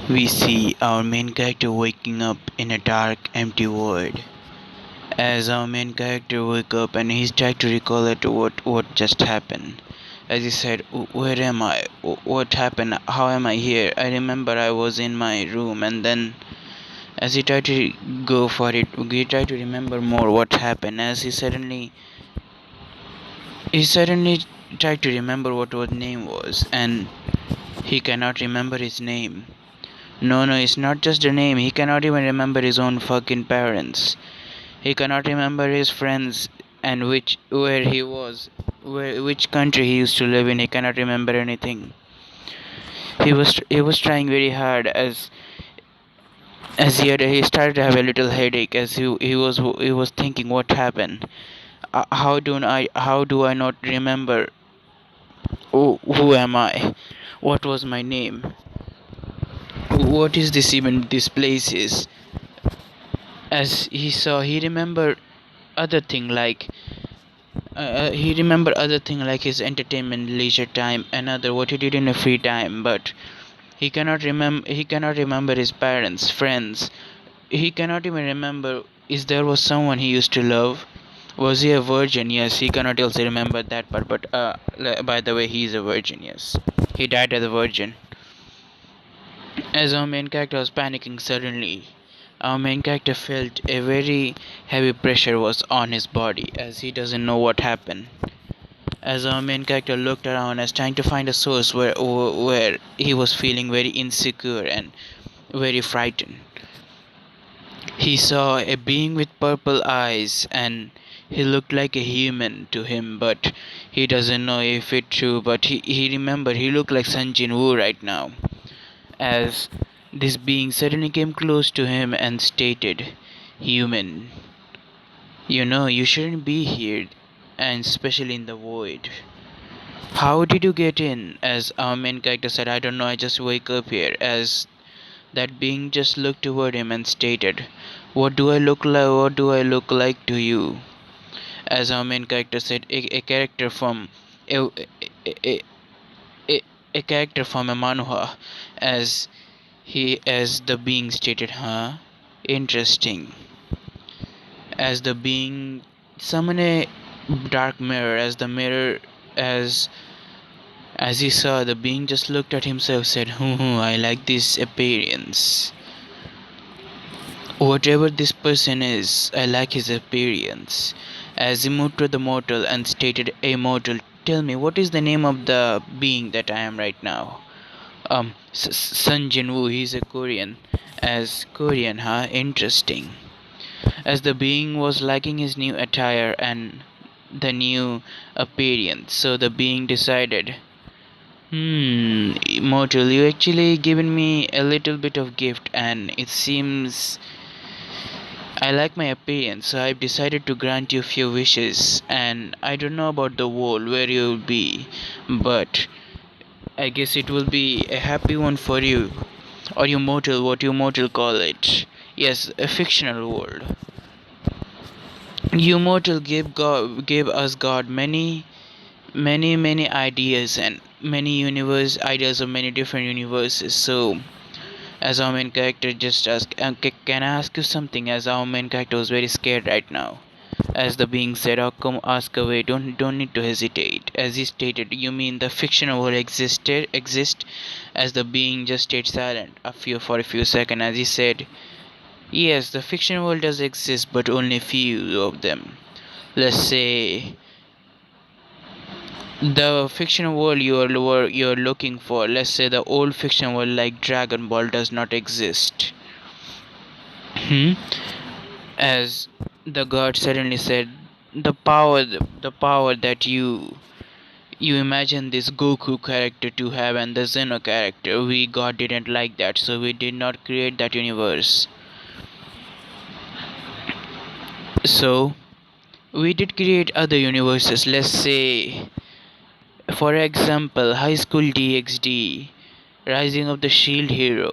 We see our main character waking up in a dark, empty void. As our main character wake up and he's trying to recall it what just happened. As he said, Where am I? What happened? How am I here? I remember I was in my room." And then as he tried to go for it, he tried to remember more what happened. As he suddenly tried to remember what his name was, and he cannot remember his name. No, no, it's not just a name. He cannot even remember his own fucking parents. He cannot remember his friends and where he was, which country he used to live in. He cannot remember anything. He was trying very hard as he started to have a little headache as he was thinking what happened. How do I not remember who am I? What was my name? What is this even this place is? As he remembered other thing like he remembered other thing like his entertainment, leisure time, another what he did in a free time, but he cannot remember his parents, friends. He cannot even remember is there was someone he used to love. Was he a virgin? Yes, he cannot also remember that part, but by the way, he is a virgin. Yes, he died as a virgin. As our main character was panicking suddenly, our main character felt a very heavy pressure was on his body as he doesn't know what happened. As our main character looked around as trying to find a source where he was feeling very insecure and very frightened. He saw a being with purple eyes and he looked like a human to him, but he doesn't know if it true, but he remembered he looked like Sun Jin Woo right now. As this being suddenly came close to him and stated, "Human, you shouldn't be here, and especially in the void. How did you get in?" As our main character said, "I don't know, I just wake up here." As that being just looked toward him and stated, "What do I look like? What do I look like to you?" As our main character said, a character from a, a, a, a character from a manhwa. As the being stated, "Huh? Interesting." As the being summoned a dark mirror, as as he saw the being just looked at himself, said, I like this appearance. Whatever this person is, I like his appearance." As he moved to the mortal and stated, "A mortal, tell me what is the name of the being that I am right now?" Sun Jin Woo, he's a Korean. As Korean, huh? Interesting. As the being was liking his new attire and the new appearance, so the being decided, Mortal, you actually given me a little bit of gift and it seems I like my appearance, so I've decided to grant you few wishes, and I don't know about the world where you'll be, but I guess it will be a happy one for you. Or you mortal, what you mortal call it. Yes, a fictional world. You mortal gave us God many ideas and many ideas of many different universes. So as our main character just asked, can I ask you something?" As our main character was very scared right now. As the being said, "Oh, come, ask away. Don't need to hesitate." As he stated, "You mean the fictional world exist?" As the being just stayed silent for a few seconds. As he said, "Yes, the fictional world does exist, but only few of them. Let's say the fictional world you're looking for. Let's say the old fictional world like Dragon Ball does not exist." Hmm? As the god suddenly said, "The power that you imagine this Goku character to have and the Zeno character, we god didn't like that, so we did not create that universe. So we did create other universes. Let's say, for example, High School DxD, Rising of the Shield Hero,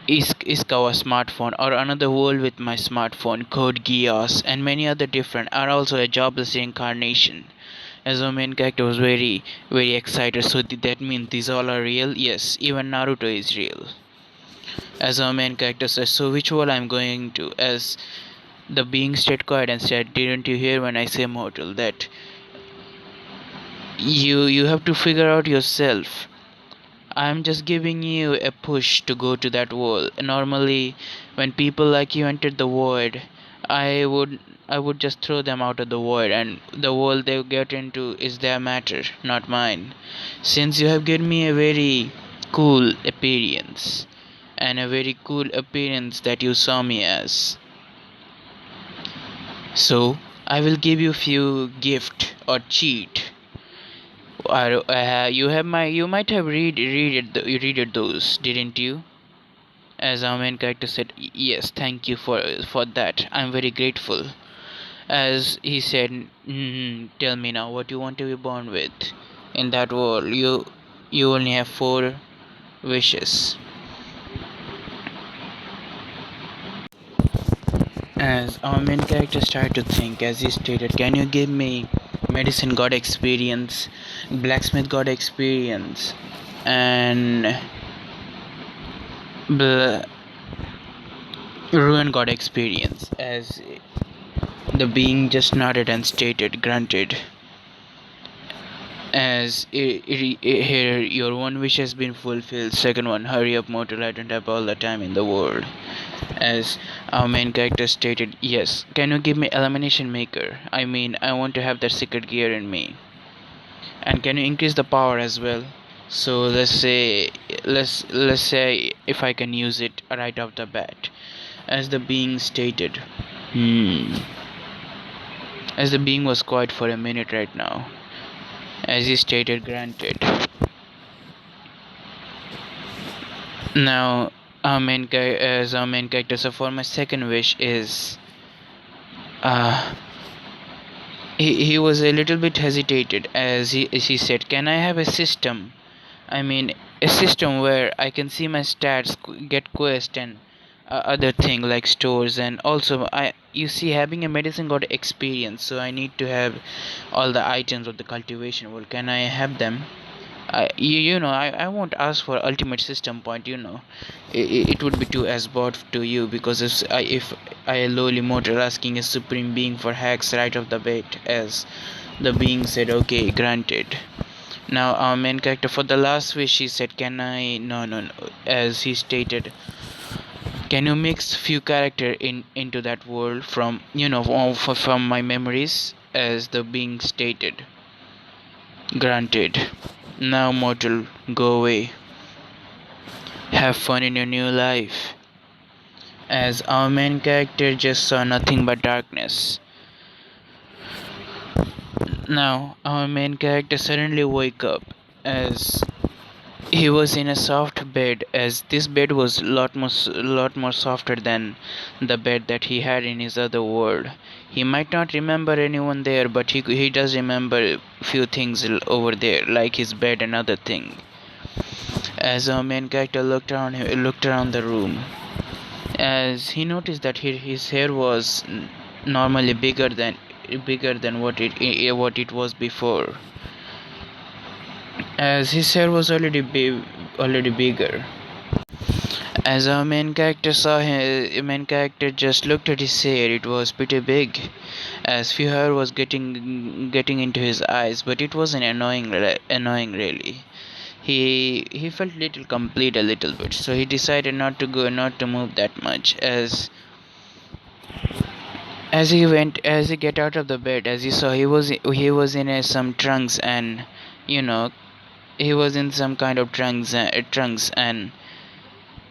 Iskawa smartphone, or Another World with My Smartphone, Code Geass, and many other different are also a jobless reincarnation." As our main character was very, very excited. So that means these all are real? Yes, even Naruto is real. As our main character says, so which wall I'm going to? As the being stayed quiet and said, didn't you hear when I say mortal that you have to figure out yourself. I'm just giving you a push to go to that wall. Normally, when people like you entered the void, I would I would just throw them out of the void, and the world they get into is their matter, not mine. Since you have given me a very cool appearance, and a very cool appearance that you saw me as, so I will give you few gift or cheat. You might have read it those, didn't you? As our main character said, yes, thank you for that. I'm very grateful. As he said, tell me now what you want to be born with. In that world, you only have four wishes. As our main character started to think, as he stated, can you give me medicine god experience, blacksmith god experience, and ruin god experience? As the being just nodded and stated, granted. As here, your one wish has been fulfilled. Second one, hurry up, mortal, I don't have all the time in the world. As our main character stated, yes, can you give me elimination maker? I mean, I want to have that secret gear in me. And can you increase the power as well? So let's say if I can use it right off the bat. As the being stated, hmm. As the being was quiet for a minute right now. As he stated, granted. Now, as our main character, so for my second wish is, uh, he was a little bit hesitated as he said, can I have a system? I mean, a system where I can see my stats, get quest and other thing like stores, and also you see, having a medicine got experience, so I need to have all the items of the cultivation. Well, can I have them? I won't ask for ultimate system point. It would be too as bought to you, because if I a lowly mortal asking a supreme being for hacks right off the bat, as the being said, okay, granted. Now our main character, for the last wish, he said, can I, no, as he stated, can you mix few character into that world from from my memories? As the being stated, granted. Now, mortal, go away. Have fun in your new life. As our main character just saw nothing but darkness. Now, our main character suddenly woke up as he was in a soft bed, as this bed was lot more softer than the bed that he had in his other world. He might not remember anyone there, but he does remember few things over there, like his bed and other thing. As our main character looked around the room, as he noticed that his hair was normally bigger than what it was before. As his hair was already bigger. As our main character just looked at his hair, it was pretty big. As few hair was getting into his eyes, but it wasn't annoying really. He felt little complete a little bit, so he decided not to move that much. As he get out of the bed, as he saw, he was in some trunks, and you know he was in some kind of trunks, and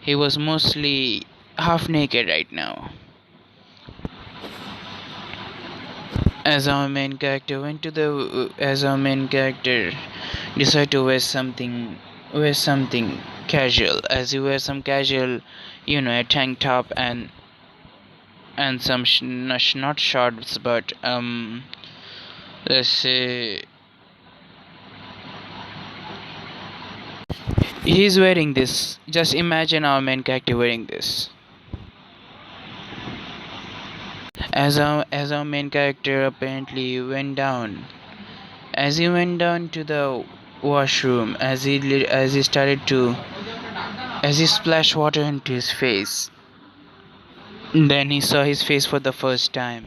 he was mostly half naked right now. As our main character decided to wear something casual, as he wears some casual, a tank top and some not shorts, but let's say he's wearing this. Just imagine our main character wearing this. As our main character apparently went down. As he went down to the washroom, as he started to as he splashed water into his face. Then he saw his face for the first time.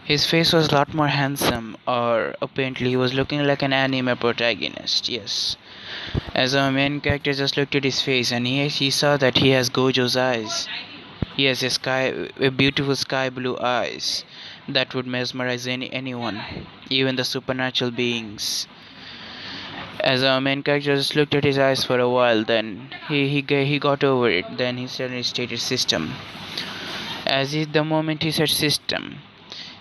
His face was a lot more handsome, or apparently he was looking like an anime protagonist, yes. As our main character just looked at his face and he saw that he has Gojo's eyes. He has a beautiful sky blue eyes that would mesmerize anyone, even the supernatural beings. As our main character just looked at his eyes for a while, then he got over it. Then he suddenly stated system. The moment he said system,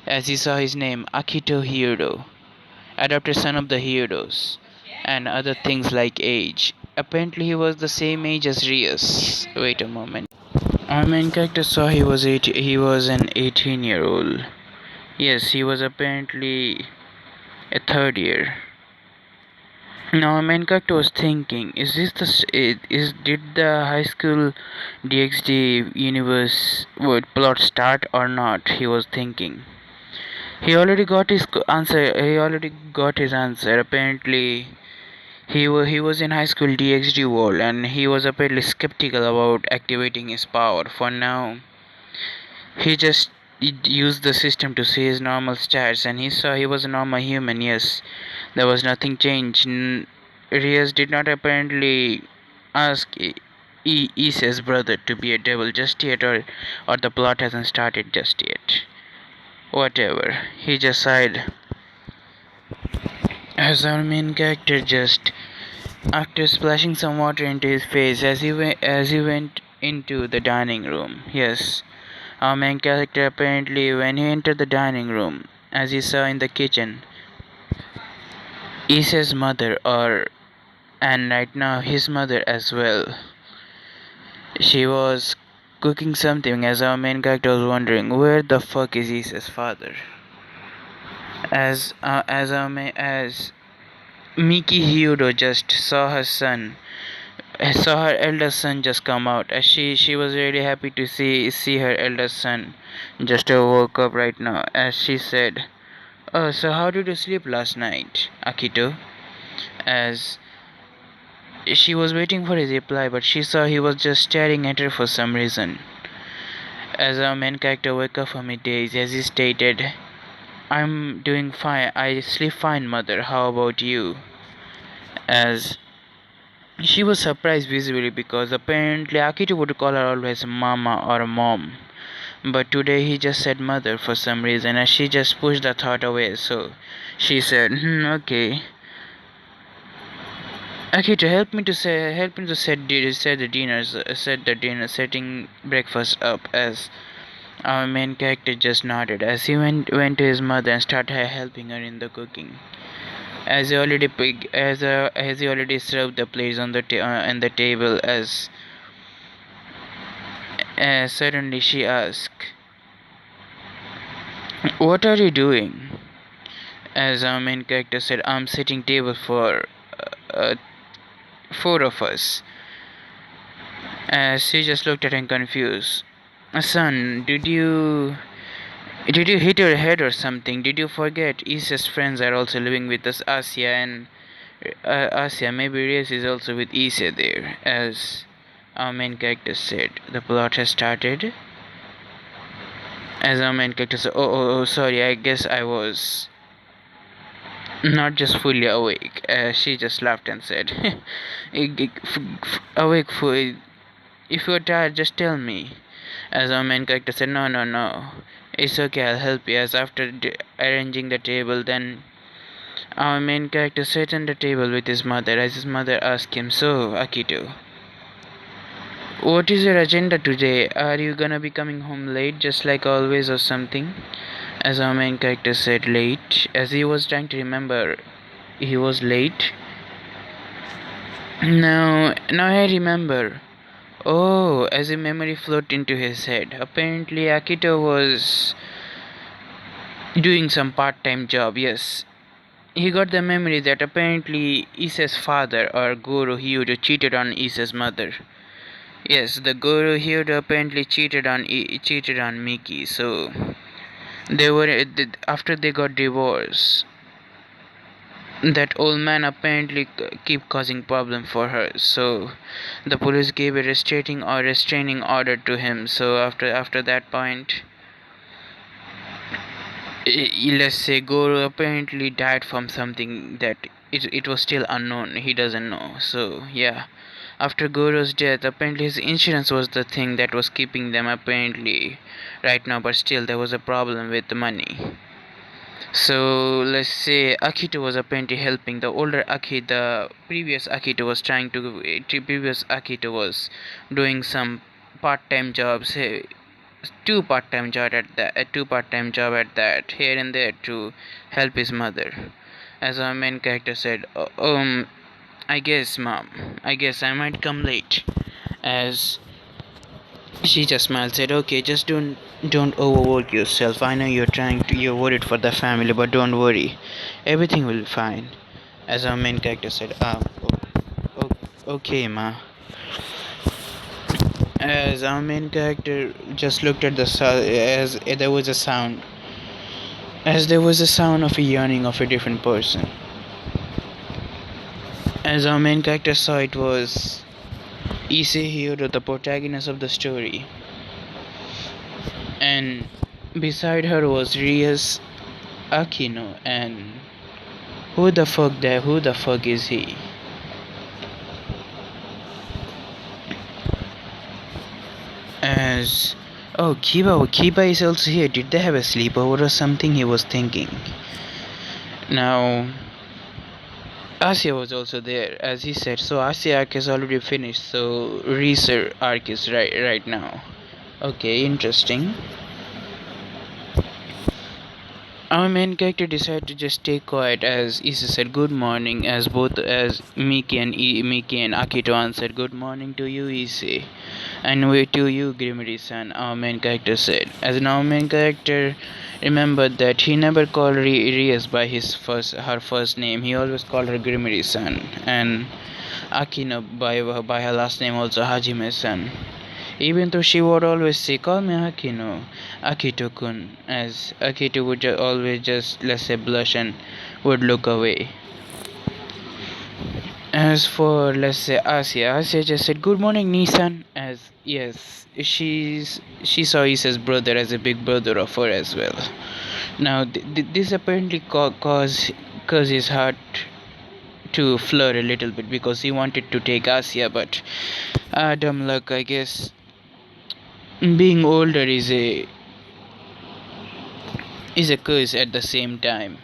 as he saw his name Akito Hyodo, adopted son of the Hyodos, and other things like age. Apparently, he was the same age as Rios. Wait a moment. Our main character saw he was an 18-year-old. Yes, he was apparently a third year. Now, our main character was thinking: did the high school DxD universe would plot start or not? He was thinking. He already got his answer. He already got his answer. Apparently, he was in high school DxD world, and he was apparently skeptical about activating his power. For now, he just used the system to see his normal stats, and he saw he was a normal human. Yes, there was nothing changed. Rias did not apparently ask Isa's brother to be a devil just yet, or the plot hasn't started just yet. Whatever, he just sighed as our main character just, after splashing some water into his face as he went into the dining room. Yes, our main character apparently, when he entered the dining room, as he saw in the kitchen, Isa's mother, and right now his mother as well. She was cooking something, as our main character was wondering where the fuck is Isa's father. As Miki Hyodo just saw her eldest son just come out. As she was really happy to see her eldest son just woke up right now. As she said, "Oh, so how did you sleep last night, Akito?" As she was waiting for his reply, but she saw he was just staring at her for some reason. As our main character woke up from his daze, as he stated, "I'm doing fine. I sleep fine, mother. How about you?" As she was surprised visibly, because apparently Akito would call her always mama or mom. But today he just said mother for some reason, and she just pushed the thought away. So she said, okay. Akito, help me to set the dinner, setting breakfast up. As our main character just nodded as he went to his mother and started helping her in the cooking. As he already served the plates on the table, as suddenly she asked, "What are you doing?" As our main character said, "I'm setting table for uh, four of us." As she just looked at him confused. "Son, did you hit your head or something? Did you forget Isa's friends are also living with us, Asya, maybe Reyes is also with Isa there." As our main character said, "The plot has started." As our main character said, oh, sorry, I guess I was not just fully awake." She just laughed and said, "Awake for if you're tired, just tell me." As our main character said, no, it's okay, I'll help you." As after arranging the table, then our main character sat on the table with his mother, as his mother asked him, "So, Akito, what is your agenda today? Are you gonna be coming home late just like always or something?" As our main character said, "Late?" As he was trying to remember, he was late. Now I remember. Oh, as a memory floated into his head. Apparently, Akito was doing some part-time job. Yes, he got the memory that apparently Isa's father, or Goro Hyodo, cheated on Isa's mother. Yes, the Goro Hyodo apparently cheated on Miki. So they were after they got divorced. That old man apparently keep causing problem for her, so the police gave a restraining order to him. So after that point, let's say Goro apparently died from something that it was still unknown, he doesn't know. So yeah, after Goro's death, apparently his insurance was the thing that was keeping them apparently right now, but still there was a problem with the money. So let's say Akito was apparently helping the older Aki. The previous Akito was previous Akito was doing some part-time jobs, two part-time job at that here and there to help his mother. As our main character said, I guess, mom, I guess I might come late. As she just smiled, said, "Okay, just don't overwork yourself. I know you're worried for the family, but don't worry, everything will be fine." As our main character said, okay, ma." As our main character just looked at as there was a sound of a yearning of a different person. As our main character saw, it was Issei Hiro, the protagonist of the story, and beside her was Rias Aquino. And who the fuck is he? As oh, Kiba is also here. Did they have a sleepover or something? He was thinking. Now Asia was also there, as he said. So Asia arc is already finished. So Reeser arc is right now. Okay, interesting. Our main character decided to just stay quiet as Issa said good morning, as Miki and Akito answered good morning to you, Issei. And we to you, Grimiri-san, our main character said. As an our main character remembered that he never called Rias by her first name. He always called her Grimiri-san, and Akino by her last name, also Hajime-san. Even though she would always say, "Call me Akino, Akito-kun," as Akito would always just, let's say, blush and would look away. As for, let's say, Asia just said, "Good morning, Nissan," as yes, she saw Issa's brother as a big brother of her as well. Now, this apparently caused his heart to flirt a little bit because he wanted to take Asia, but dumb luck, I guess. Being older is a curse at the same time.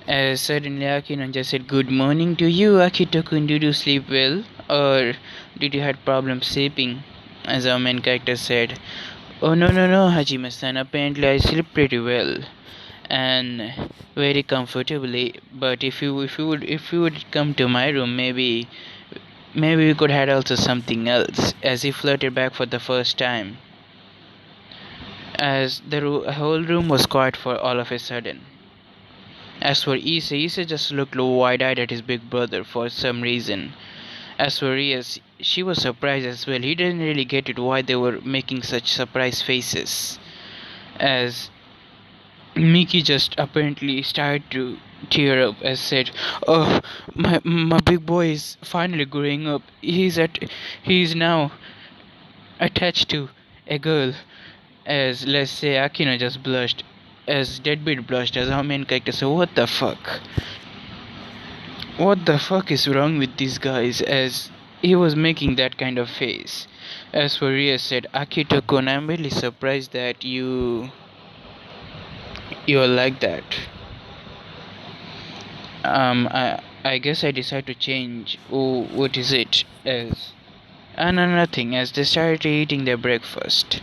As suddenly Akino just said, "Good morning to you, Akito-kun. Did you sleep well? Or did you have problems sleeping?" As our main character said, "Oh, no, Hajime-san. Apparently I sleep pretty well and very comfortably. But if you would come to my room, maybe we could have also something else." As he flirted back for the first time. As the whole room was quiet for all of a sudden. As for Issa just looked wide-eyed at his big brother for some reason. As for Rias, she was surprised as well. He didn't really get it why they were making such surprised faces. As Miki just apparently started to tear up as said, "Oh, my big boy is finally growing up. He's now attached to a girl." As let's say Akino just blushed, as Deadbeat blushed, as our main character said, "What the fuck? What the fuck is wrong with these guys?" As he was making that kind of face. As for Ria said, "Akito-kun, I'm really surprised that you're like that." I guess I decided to change. Oh, what is it? As no, nothing. As they started eating their breakfast.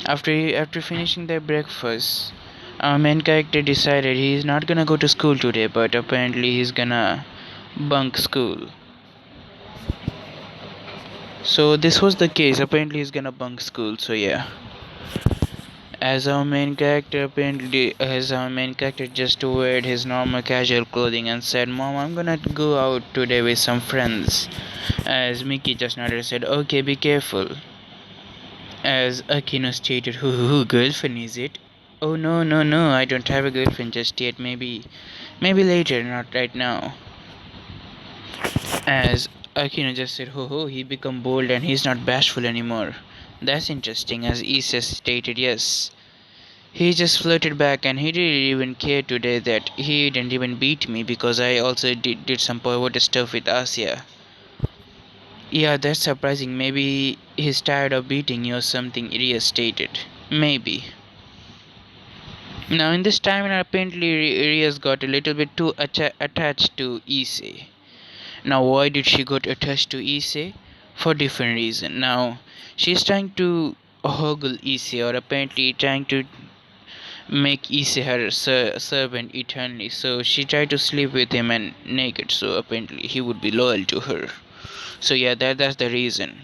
After finishing their breakfast, our main character decided he's not gonna go to school today, but apparently he's gonna bunk school. So this was the case. Apparently he's gonna bunk school. So yeah. As our main character just wore his normal casual clothing and said, "Mom, I'm gonna go out today with some friends." As Mickey just nodded and said, "Okay, be careful." As Akino stated, "Who girlfriend is it?" "Oh, no, I don't have a girlfriend just yet. Maybe Maybe later, not right now. As Akino just said, ho ho, he become bold and he's not bashful anymore. That's interesting, as Issa stated, yes. He just flirted back and he didn't even care today that he didn't even beat me because I also did some perverted stuff with Asya. Yeah, that's surprising. Maybe he's tired of beating you or something, Ria stated. Maybe. Now, in this time, apparently, Ria's got a little bit too attached to Issei. Now, why did she got attached to Issei? For different reason. Now, she's trying to hoggle Issei, or apparently trying to make Issei her servant eternally. So she tried to sleep with him and naked. So apparently, he would be loyal to her. So yeah, that's the reason.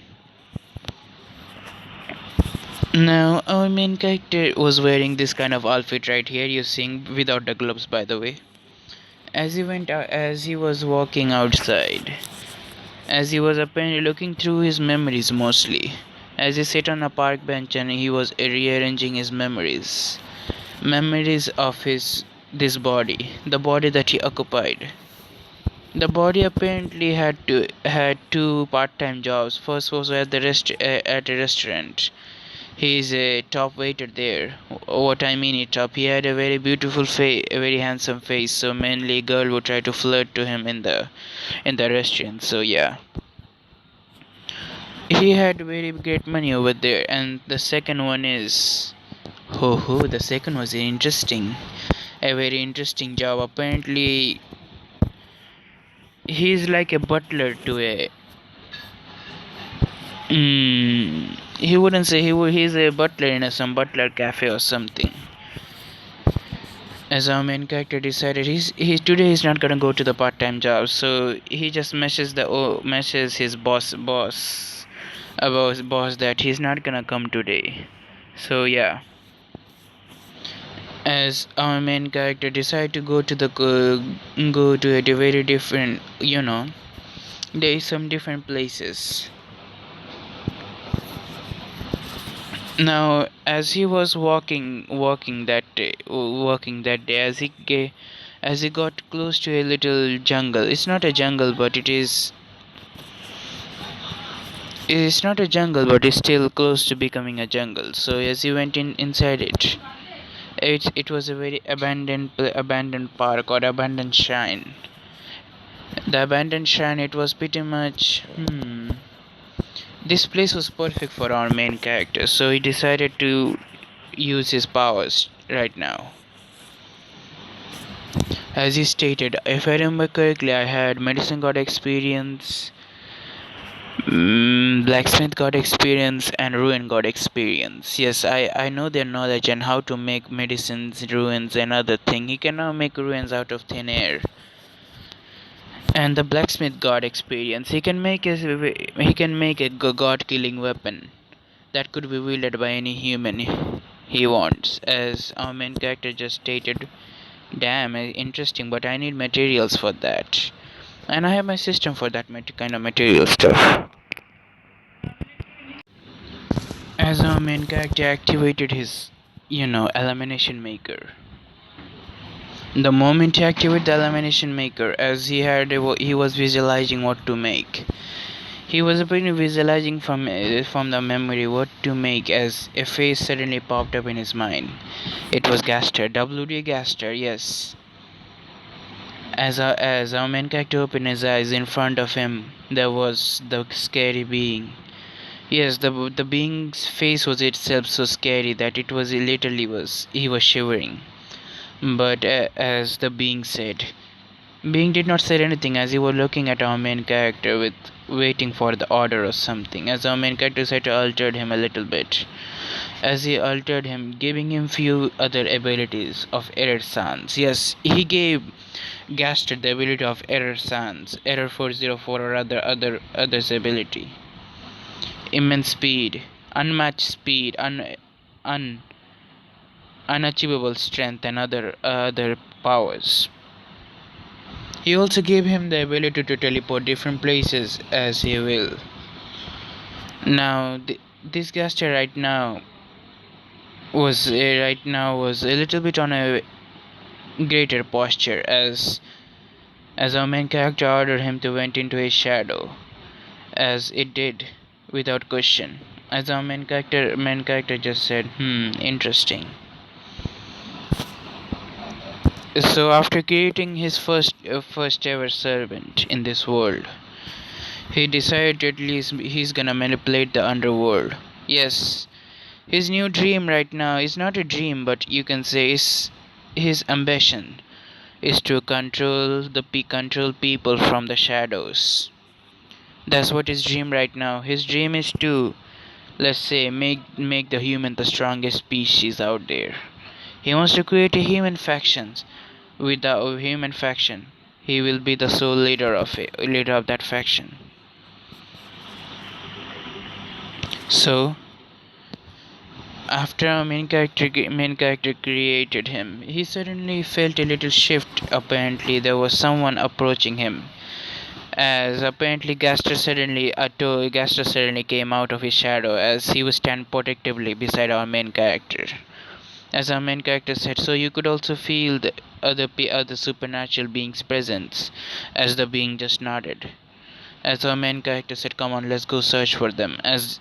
Now, our main character was wearing this kind of outfit right here, you seeing, without the gloves, by the way. As he went out, as he was walking outside, as he was apparently looking through his memories mostly, as he sat on a park bench and he was rearranging his memories of his this body, the body that he occupied. The body apparently had two part-time jobs. First was at at a restaurant. He is a top waiter there. What I mean, it top. He had a very beautiful face, a very handsome face. So mainly, girl would try to flirt to him in the restaurant. So yeah, he had very great money over there. And the second one is, ho ho. The second was interesting, a very interesting job. Apparently, he's like a butler to a. He wouldn't say he's a butler in some butler cafe or something. As our main character decided he today he's not gonna go to the part-time job, so he just messes his boss about boss that he's not gonna come today. So yeah, as our main character decided to go to a very different, there is some different places. Now, as he was walking that day, as he got close to a little jungle. It's not a jungle, but it's not a jungle, but it's still close to becoming a jungle. So as he went inside it was a very abandoned park or abandoned shrine. The abandoned shrine. It was pretty much. This place was perfect for our main character, so he decided to use his powers right now. As he stated, if I remember correctly, I had medicine god experience, blacksmith god experience, and ruin god experience. Yes, I know their knowledge and how to make medicines, ruins, and other thing. He can now make ruins out of thin air. And the blacksmith god experience, he can make a god killing weapon that could be wielded by any human he wants. As our main character just stated, damn, interesting, but I need materials for that. And I have my system for that kind of material stuff. As our main character activated his, elimination maker. The moment he activated the elimination maker, as he was visualizing what to make. He was apparently visualizing from the memory what to make as a face suddenly popped up in his mind. It was Gaster, WD Gaster, yes. As our main character opened his eyes, in front of him there was the scary being. Yes, the being's face was itself so scary that it was literally was he was shivering. But as the being said, Being did not say anything as he was looking at our main character with waiting for the order or something. As our main character said to altered him a little bit. As he altered him, giving him few other abilities of error sans. Yes, he gave Gaster the ability of error sans, error 404 or others ability. Immense speed, unmatched speed, un unachievable strength and other powers. He also gave him the ability to teleport different places as he will. Now, this Gaster right now was a little bit on a greater posture as our main character ordered him to went into his shadow, as it did without question. As our main character just said, interesting. So after creating his first ever servant in this world, he decided at least he's gonna manipulate the underworld. Yes, his new dream right now is not a dream, but you can say is his ambition is to control people from the shadows. That's what his dream right now. His dream is to, let's say, make the human the strongest species out there. He wants to create a human factions. With the human faction, he will be the sole leader of that faction. So after our main character created him, he suddenly felt a little shift. Apparently, there was someone approaching him. As apparently Gaster suddenly came out of his shadow as he was stand protectively beside our main character. As our main character said, so you could also feel the other supernatural beings' presence, as the being just nodded. As our main character said, "Come on, let's go search for them." As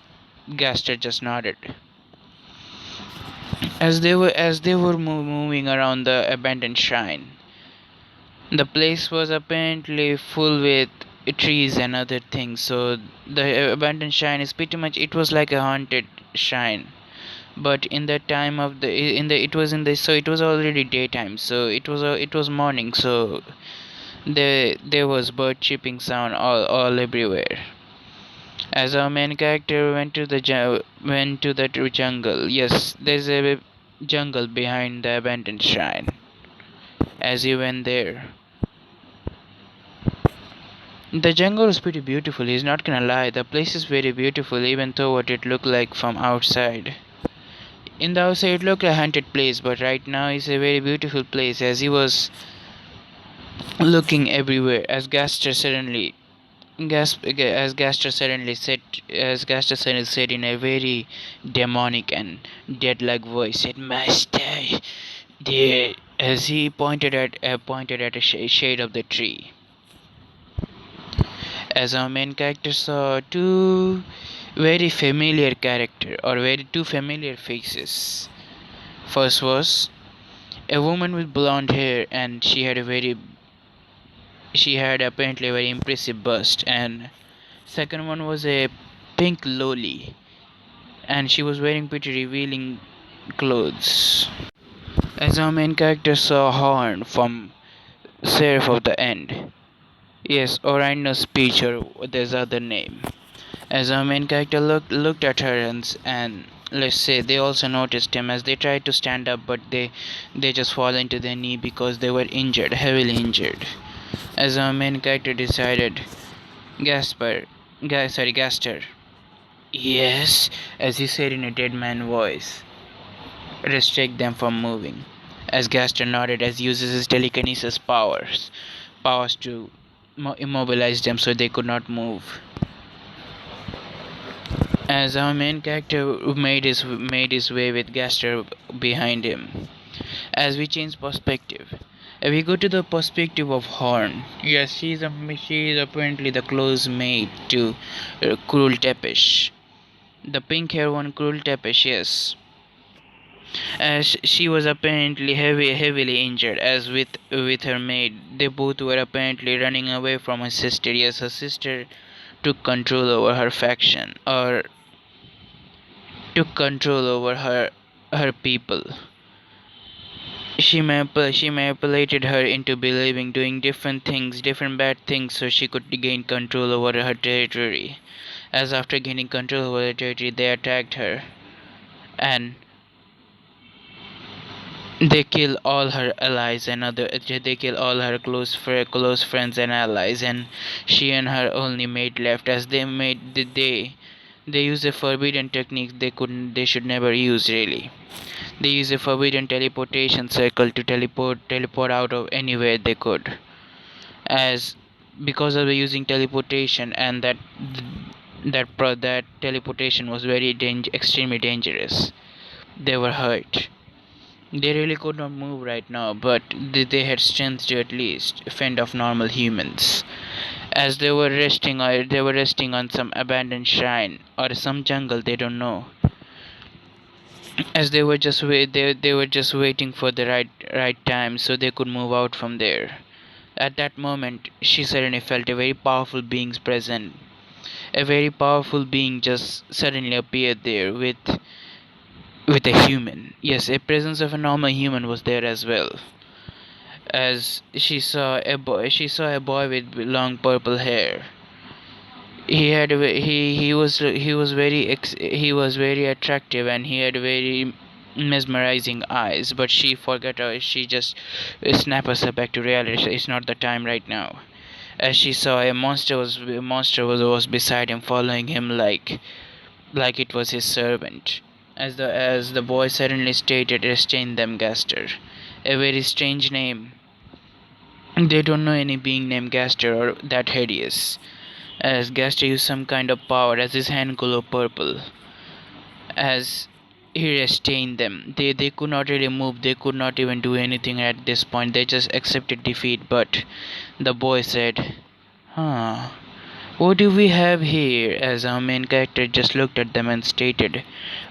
Gaster just nodded. As they were moving around the abandoned shrine, the place was apparently full with trees and other things. So the abandoned shrine is pretty much, it was like a haunted shrine. But in the time of the in the it was in the so it was already daytime, so it was morning, so there was bird chirping sound all everywhere. As our main character went to the jungle. Yes, there's a jungle behind the abandoned shrine. As he went there, the jungle is pretty beautiful. He's not gonna lie, the place is very beautiful, even though what it looked like from outside. In the outside it looked a haunted place, but right now it's a very beautiful place. As he was looking everywhere, as Gaster suddenly said in a very demonic and dead-like voice, said, "Master, there," as he pointed at a shade of the tree. As our main character saw two familiar faces. First was a woman with blonde hair, and she had apparently a very impressive bust, and second one was a pink loli, and she was wearing pretty revealing clothes. As our main character saw Horn from Seraph of the End. Yes, or I know speech, or there's other name. As our main character looked at her, and let's say they also noticed him, as they tried to stand up, but they just fall into their knee because they were injured, heavily injured. As our main character decided, Gasper, Gaster. Yes, as he said in a dead man voice, restrict them from moving. As Gaster nodded, as he uses his telekinesis powers to immobilize them so they could not move. As our main character made his way with Gaster behind him. As we change perspective, we go to the perspective of Horn. Yes, she is apparently the close mate to Cruel Tepesh. The pink hair one, Cruel Tepesh, yes. As she was apparently heavily injured, as with her maid, they both were apparently running away from her sister. Yes, her sister took control over her faction, or took control over her people. She manipulated her into believing doing different things, different bad things, so she could gain control over her territory. As after gaining control over the territory, they attacked her, and they kill all her allies and other they kill all her close friends and allies, and she and her only mate left. As they use a forbidden technique they should never use, really. They use a forbidden teleportation circle to teleport out of anywhere they could. As because of the using teleportation, and that teleportation was extremely dangerous, they were hurt. They really could not move right now, but they had strength to at least fend off normal humans. As they were resting on some abandoned shrine or some jungle, they don't know. As they were just waiting for the right time so they could move out from there. At that moment, she suddenly felt a very powerful being's present. A very powerful being just suddenly appeared there with a human. Yes, a presence of a normal human was there as well. As she saw a boy with long purple hair. He was very attractive and he had very mesmerizing eyes, but she forgot, she just snapped herself back to reality. It's not the time right now. As she saw a monster was beside him, following him like it was his servant. As the boy suddenly stated, restrain them, Gaster. A very strange name. They don't know any being named Gaster or that hideous. As Gaster used some kind of power as his hand glowed purple. As he restrained them. They could not really move, they could not even do anything at this point. They just accepted defeat, but the boy said, huh. What do we have here? As our main character just looked at them and stated,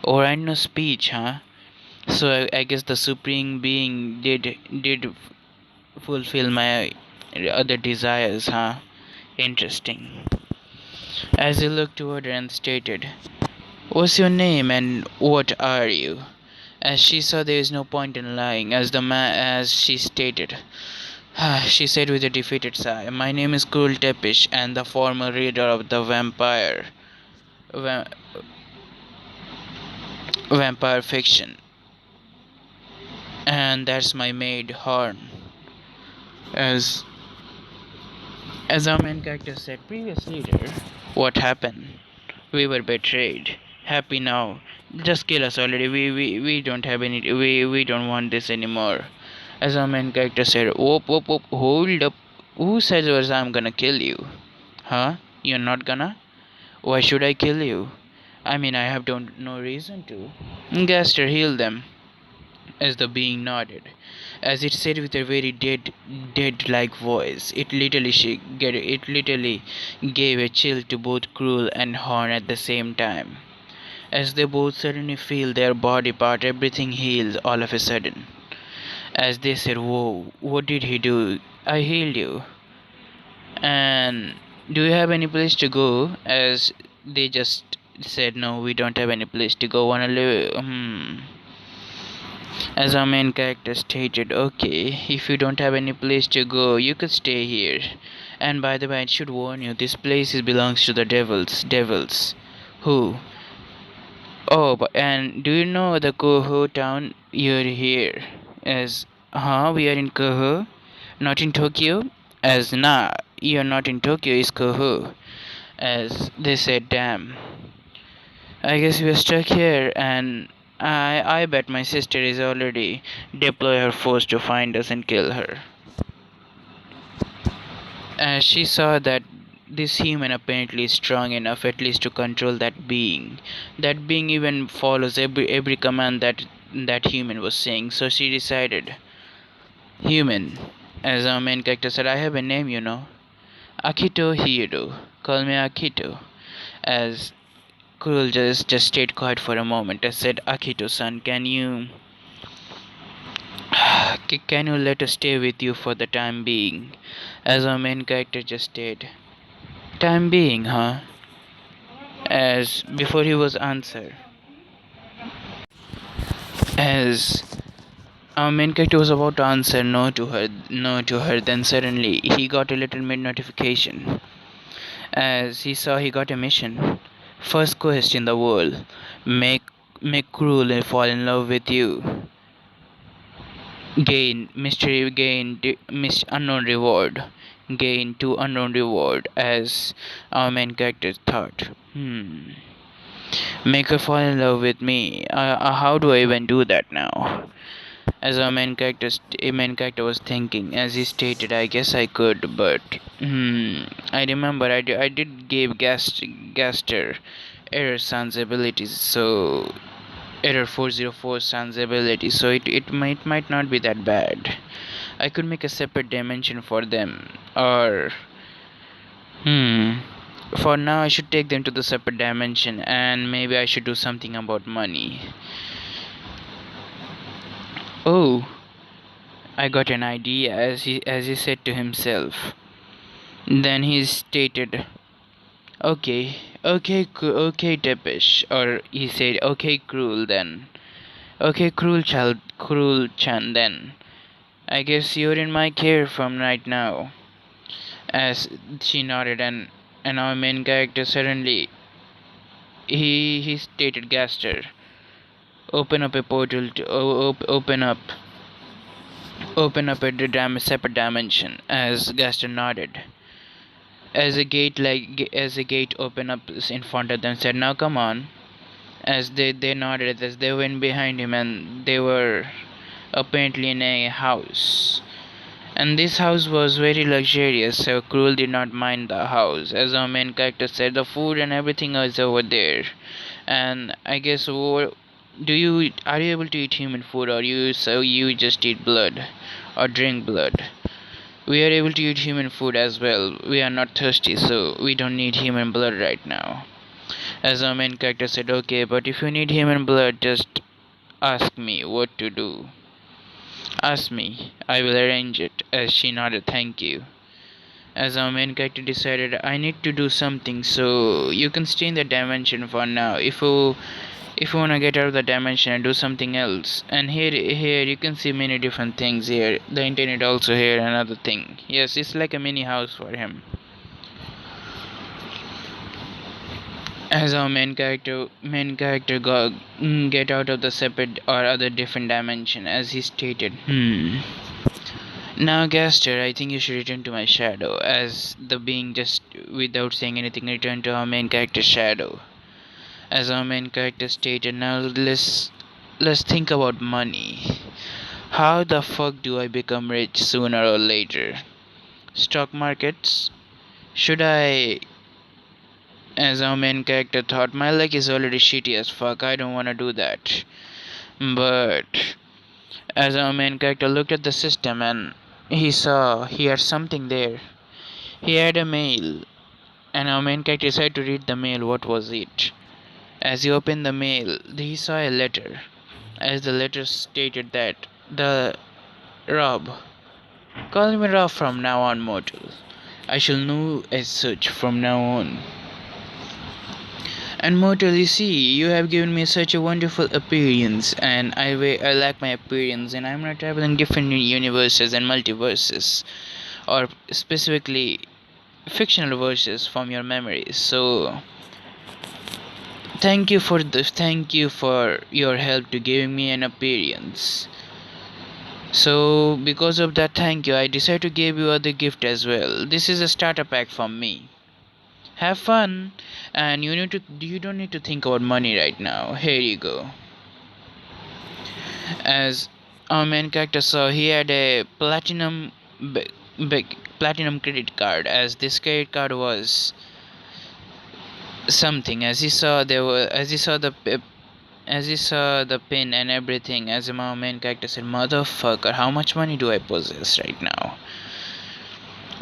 alright, no speech, huh? So I guess the supreme being did fulfill my other desires, huh? Interesting. As he looked toward her and stated, what's your name and what are you? As she saw there is no point in lying, as she stated, she said with a defeated sigh, my name is Kurul Tepish and the former reader of the va- vampire fiction. And that's my maid, Horn. As our main character said, previous leader, what happened? We were betrayed. Happy now. Just kill us already. We don't have any. We don't want this anymore. As our main character said, whoop whoop whoop. Hold up. Who says was I'm gonna kill you? Huh? You're not gonna? Why should I kill you? I mean, I have don't no reason to. Gaster, heal them. As the being nodded, as it said with a very dead-like voice. It literally gave a chill to both Cruel and Horn at the same time. As they both suddenly feel their body part, everything heals all of a sudden. As they said, "Whoa, what did he do? I healed you." And do you have any place to go? As they just said, "No, we don't have any place to go. Wanna live?" As our main character stated, okay, if you don't have any place to go, you could stay here. And by the way, I should warn you, this place belongs to the devils. Devils. Who? Oh, and do you know the Koho town? You're here. As, we are in Koho? Not in Tokyo? As, nah, you're not in Tokyo, it's Koho. As they said, damn. I guess we're stuck here, and I bet my sister is already deploy her force to find us and kill her. As she saw that this human apparently is strong enough at least to control that being. That being even follows every command that human was saying. So she decided, human, as our main character said, I have a name, you know. Akito Hiro. Call me Akito. As Kurul just stayed quiet for a moment. I said, Akito-san, can you let us stay with you for the time being? As our main character just stayed. Time being, huh? As before he was answered. As our main character was about to answer no to her, then suddenly he got a little mid notification. As he saw he got a mission. First quest in the world. Make Cruel fall in love with you. Gain mystery gain unknown reward. Gain 2 unknown reward as our main character thought. Make her fall in love with me. How do I even do that now? As our main character was thinking, as he stated, I guess I could, but I remember I did give Gaster Error Sun's abilities, so Error 404 sans ability, so it might not be that bad. I could make a separate dimension for them, or hmm. For now, I should take them to the separate dimension, and maybe I should do something about money. Oh, I got an idea, as he said to himself. Then he stated, "Okay, okay, okay, Tepish," or he said, "Okay, Cruel then. Okay, Cruel child, Cruel Chan then. I guess you're in my care from right now." As she nodded, and our main character suddenly he stated, "Gaster, open up a portal to open up a separate dimension." As Gaster nodded, as a gate opened up in front of them, said, "Now come on." As they nodded, as they went behind him, and they were apparently in a house. And this house was very luxurious, so Cruel did not mind the house. As our main character said, the food and everything is over there. And I guess, are you able to eat human food, or you just eat blood or drink blood? We are able to eat human food as well. We are not thirsty, so we don't need human blood right now. As our main character said, "Okay, but if you need human blood, just ask me what to do. Ask me, I will arrange it." As she nodded, "Thank you." As our main character decided, "I need to do something, so you can stay in the dimension for now. If you wanna get out of the dimension and do something else." And here you can see many different things here. The internet also here, another thing. Yes, it's like a mini house for him. As our main character get out of the separate or other different dimension, as he stated, "Now, Gaster, I think you should return to my shadow." As the being, just without saying anything, returned to our main character's shadow. As our main character stated, "Now let's think about money. How the fuck do I become rich sooner or later? Stock markets? Should I?" As our main character thought, "My leg is already shitty as fuck. I don't wanna do that." But as our main character looked at the system, and he saw he had something there. He had a mail, and our main character decided to read the mail. What was it? As he opened the mail, he saw a letter. As the letter stated that, "The Rob, call me Rob from now on, mortal. I shall know as such from now on. And mortal, you see, you have given me such a wonderful appearance, and I like my appearance, and I'm not traveling different universes and multiverses, or specifically fictional verses from your memories. So thank you for your help to giving me an appearance. So because of that thank you, I decided to give you other gift as well. This is a starter pack from me. Have fun, and you don't need to think about money right now. Here you go." As our main character saw, he had a platinum credit card. As this credit card was something, as he saw there were as he saw the pin and everything. As our main character said, "Motherfucker, how much money do I possess right now?"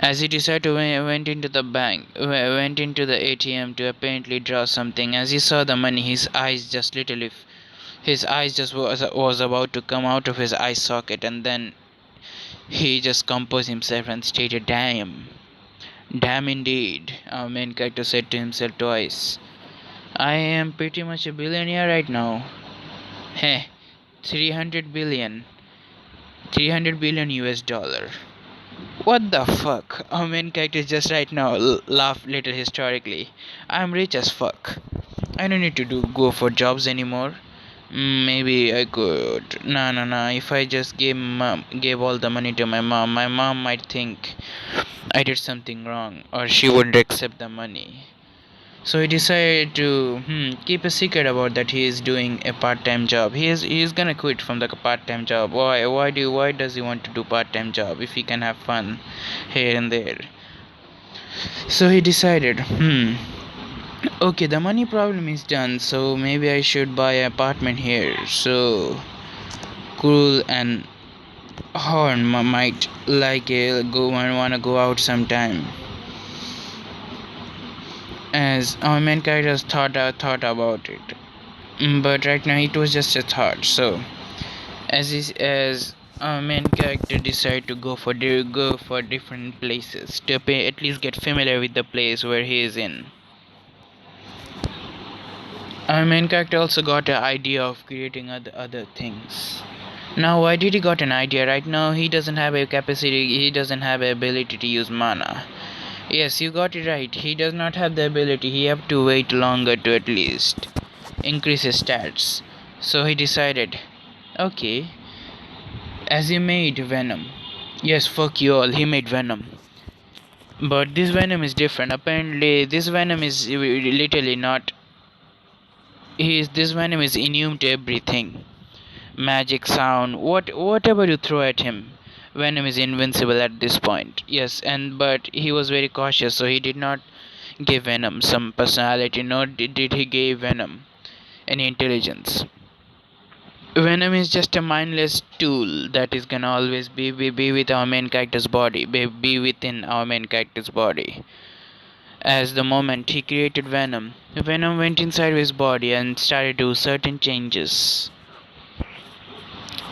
As he decided to went into the bank, went into the ATM to apparently draw something. As he saw the money, his eyes just was about to come out of his eye socket, and then he just composed himself and stated, "Damn, damn indeed." Our main character said to himself twice, "I am pretty much a billionaire right now. Heh, 300 billion, 300 billion US dollar. What the fuck?" Our main character just right now laughed little historically. "I'm rich as fuck. I don't need to go for jobs anymore. Maybe I could. Nah. If I just gave all the money to my mom might think I did something wrong, or she wouldn't accept the money." So he decided to keep a secret about that he is doing a part-time job. He is gonna quit from the part-time job. Why does he want to do part-time job if he can have fun here and there? So he decided, Okay, the money problem is done, so maybe I should buy an apartment here. So cool and Horn might like go and wanna go out sometime. As our main characters thought about it, but right now it was just a thought. So as our main character decide to go for different places to at least get familiar with the place where he is in. Our main character also got an idea of creating other things. Now, why did he got an idea? Right now, he doesn't have a capacity. He doesn't have a ability to use mana. Yes, you got it right. He does not have the ability. He have to wait longer to at least increase his stats. So he decided, okay, as he made Venom. Yes, fuck you all. He made Venom. But this Venom is different. Apparently, this Venom is literally not. This Venom is immune to everything. Magic, sound, whatever you throw at him. Venom is invincible at this point. Yes, and but he was very cautious, so he did not give Venom some personality, nor did he give Venom any intelligence. Venom is just a mindless tool that is gonna always be with our main character's body, be within our main character's body. As the moment he created Venom, Venom went inside his body and started to do certain changes.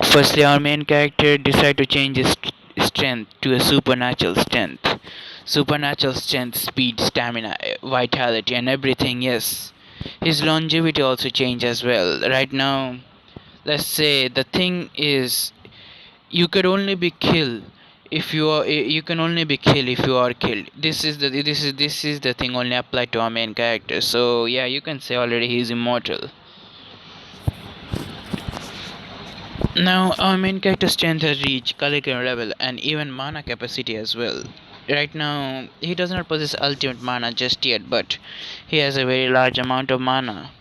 Firstly, our main character decided to change his strength to a supernatural strength. Supernatural strength, speed, stamina, vitality, and everything, yes. His longevity also changed as well. Right now, let's say the thing is you could only be killed if you can only be killed if you are killed. This is the thing only applied to our main character. So yeah, you can say already he's immortal. Now, our main character strength has reached Kalikan level and even mana capacity as well. Right now, he does not possess ultimate mana just yet, but he has a very large amount of mana.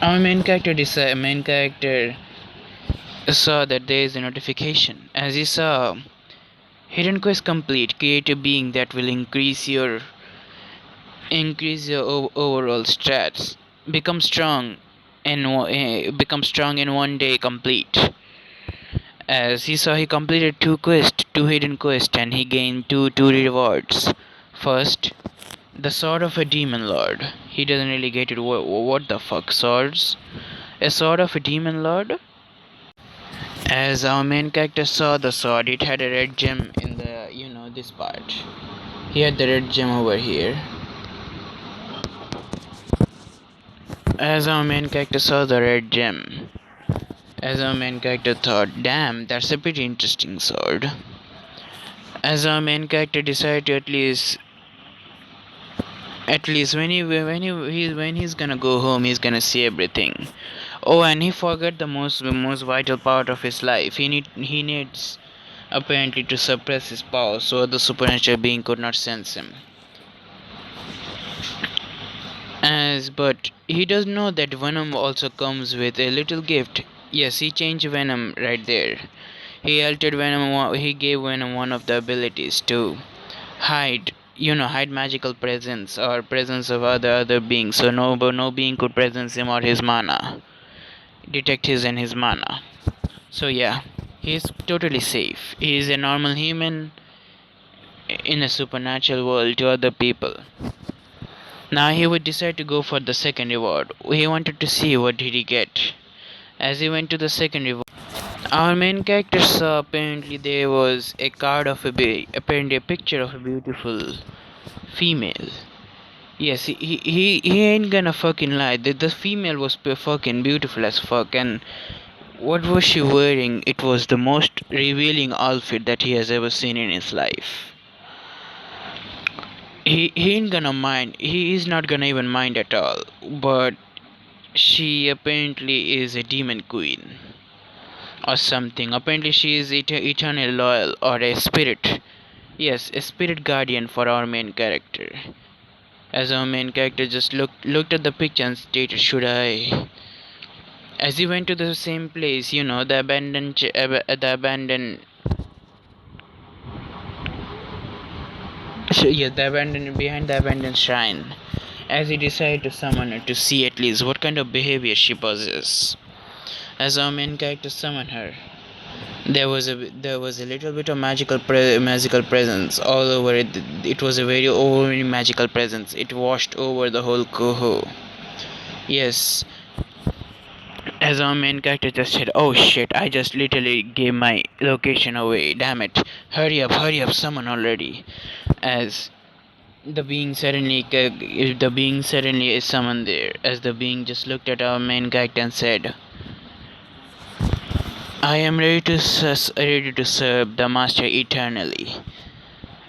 Our main character saw that there is a notification. As he saw, hidden quest complete. Create a being that will increase your overall stats. Become strong become strong in one day complete. As he saw, he completed two hidden quests, and he gained two rewards. First, the sword of a demon lord. He doesn't really get it. What the fuck, swords? A sword of a demon lord? As our main character saw the sword, it had a red gem in the this part. He had the red gem over here. As our main character saw the red gem, as our main character thought, damn, that's a pretty interesting sword. As our main character decided to at least when he's gonna go home, he's gonna see everything. Oh, and he forgot the most vital part of his life. He needs apparently to suppress his power so the supernatural being could not sense him. As but he does know that Venom also comes with a little gift. Yes, he changed Venom right there. He altered Venom. He gave Venom one of the abilities to hide magical presence or presence of other beings. So no being could presence him or his mana, detect his mana. So yeah, he's totally safe. He is a normal human in a supernatural world to other people. Now he would decide to go for the second reward. He wanted to see what did he get. As he went to the second reward, our main character saw apparently there was a card of apparently a picture of a beautiful female. Yes, he ain't gonna fucking lie. The female was fucking beautiful as fuck, and what was she wearing? It was the most revealing outfit that he has ever seen in his life. He ain't gonna mind. He is not gonna even mind at all. But she apparently is a demon queen or something. Apparently she is eternal loyal or a spirit. Yes, a spirit guardian for our main character. As our main character just looked at the picture and stated, "Should I?" As he went to the same place, the abandoned Yes, the abandoned behind the abandoned shrine, as he decided to summon her to see at least what kind of behavior she possesses. As our main character summoned her, there was a little bit of magical presence all over it. It was a very overwhelming magical presence. It washed over the whole Koho. Yes, as our main character just said, "Oh shit! I just literally gave my location away. Damn it! Hurry up! Someone already!" As the being suddenly is summoned there. As the being just looked at our main character and said, "I am ready to serve the master eternally."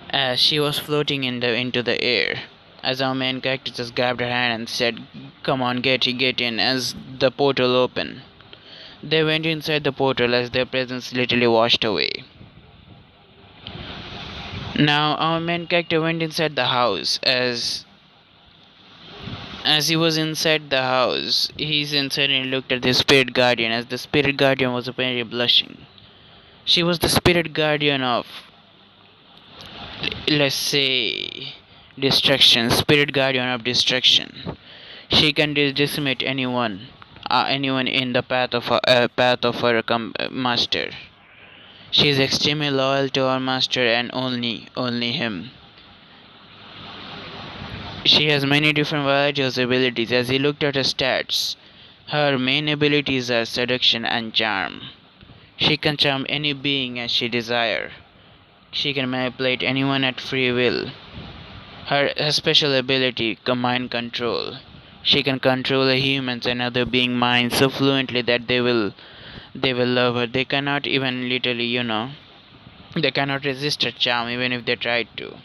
As she was floating into the air, as our main character just grabbed her hand and said, "Come on, get in." As the portal opened, they went inside the portal as their presence literally washed away. Now our main character went inside the house. As he was inside the house, he suddenly looked at the spirit guardian, as the spirit guardian was apparently blushing. She was the spirit guardian of, let's say, destruction, spirit guardian of destruction. She can decimate anyone in the path of her master. She is extremely loyal to her master and only him. She has many different varieties of abilities. As he looked at her stats, her main abilities are seduction and charm. She can charm any being as she desire. She can manipulate anyone at free will. Her special ability, mind control. She can control a human's and other being minds so fluently that they will love her. They cannot even literally, they cannot resist her charm even if they tried to.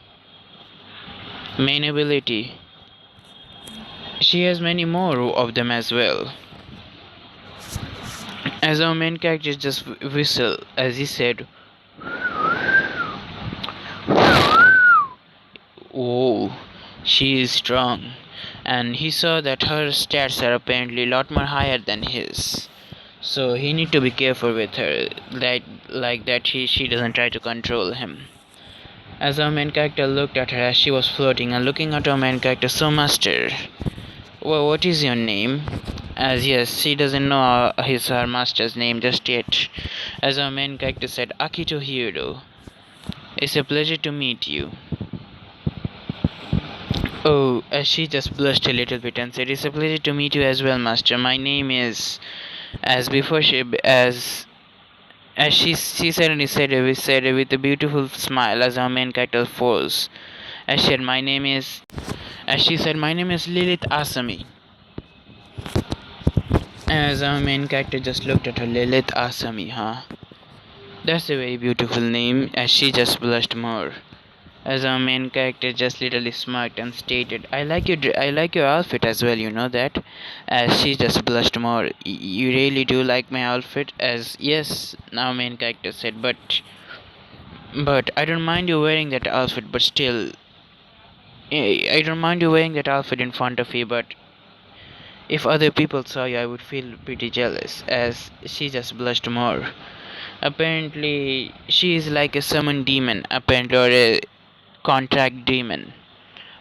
Main ability. She has many more of them as well. As our main character just whistle as he said, "Oh, she is strong." And he saw that her stats are apparently a lot more higher than his. So he need to be careful with her, like that she doesn't try to control him. As our main character looked at her as she was floating and looking at our main character, "So master, well, what is your name?" As yes, she doesn't know her master's name just yet. As our main character said, "Akito Hiro, it's a pleasure to meet you." Oh, as she just blushed a little bit and said, "It's a pleasure to meet you as well, master. My name is," as before she suddenly said with a beautiful smile as our main character froze. As she said, "My name is," as she said, "My name is Lilith Asami." As our main character just looked at her, "Lilith Asami, huh? That's a very beautiful name." As she just blushed more. As our main character just literally smirked and stated, I like your outfit as well, you know that." As she just blushed more. You really do like my outfit?" As yes, our main character said, but I don't mind you wearing that outfit, but still, I don't mind you wearing that outfit in front of you, but if other people saw you, I would feel pretty jealous." As she just blushed more. Apparently, she is like a summoned demon, apparently, or a contract demon.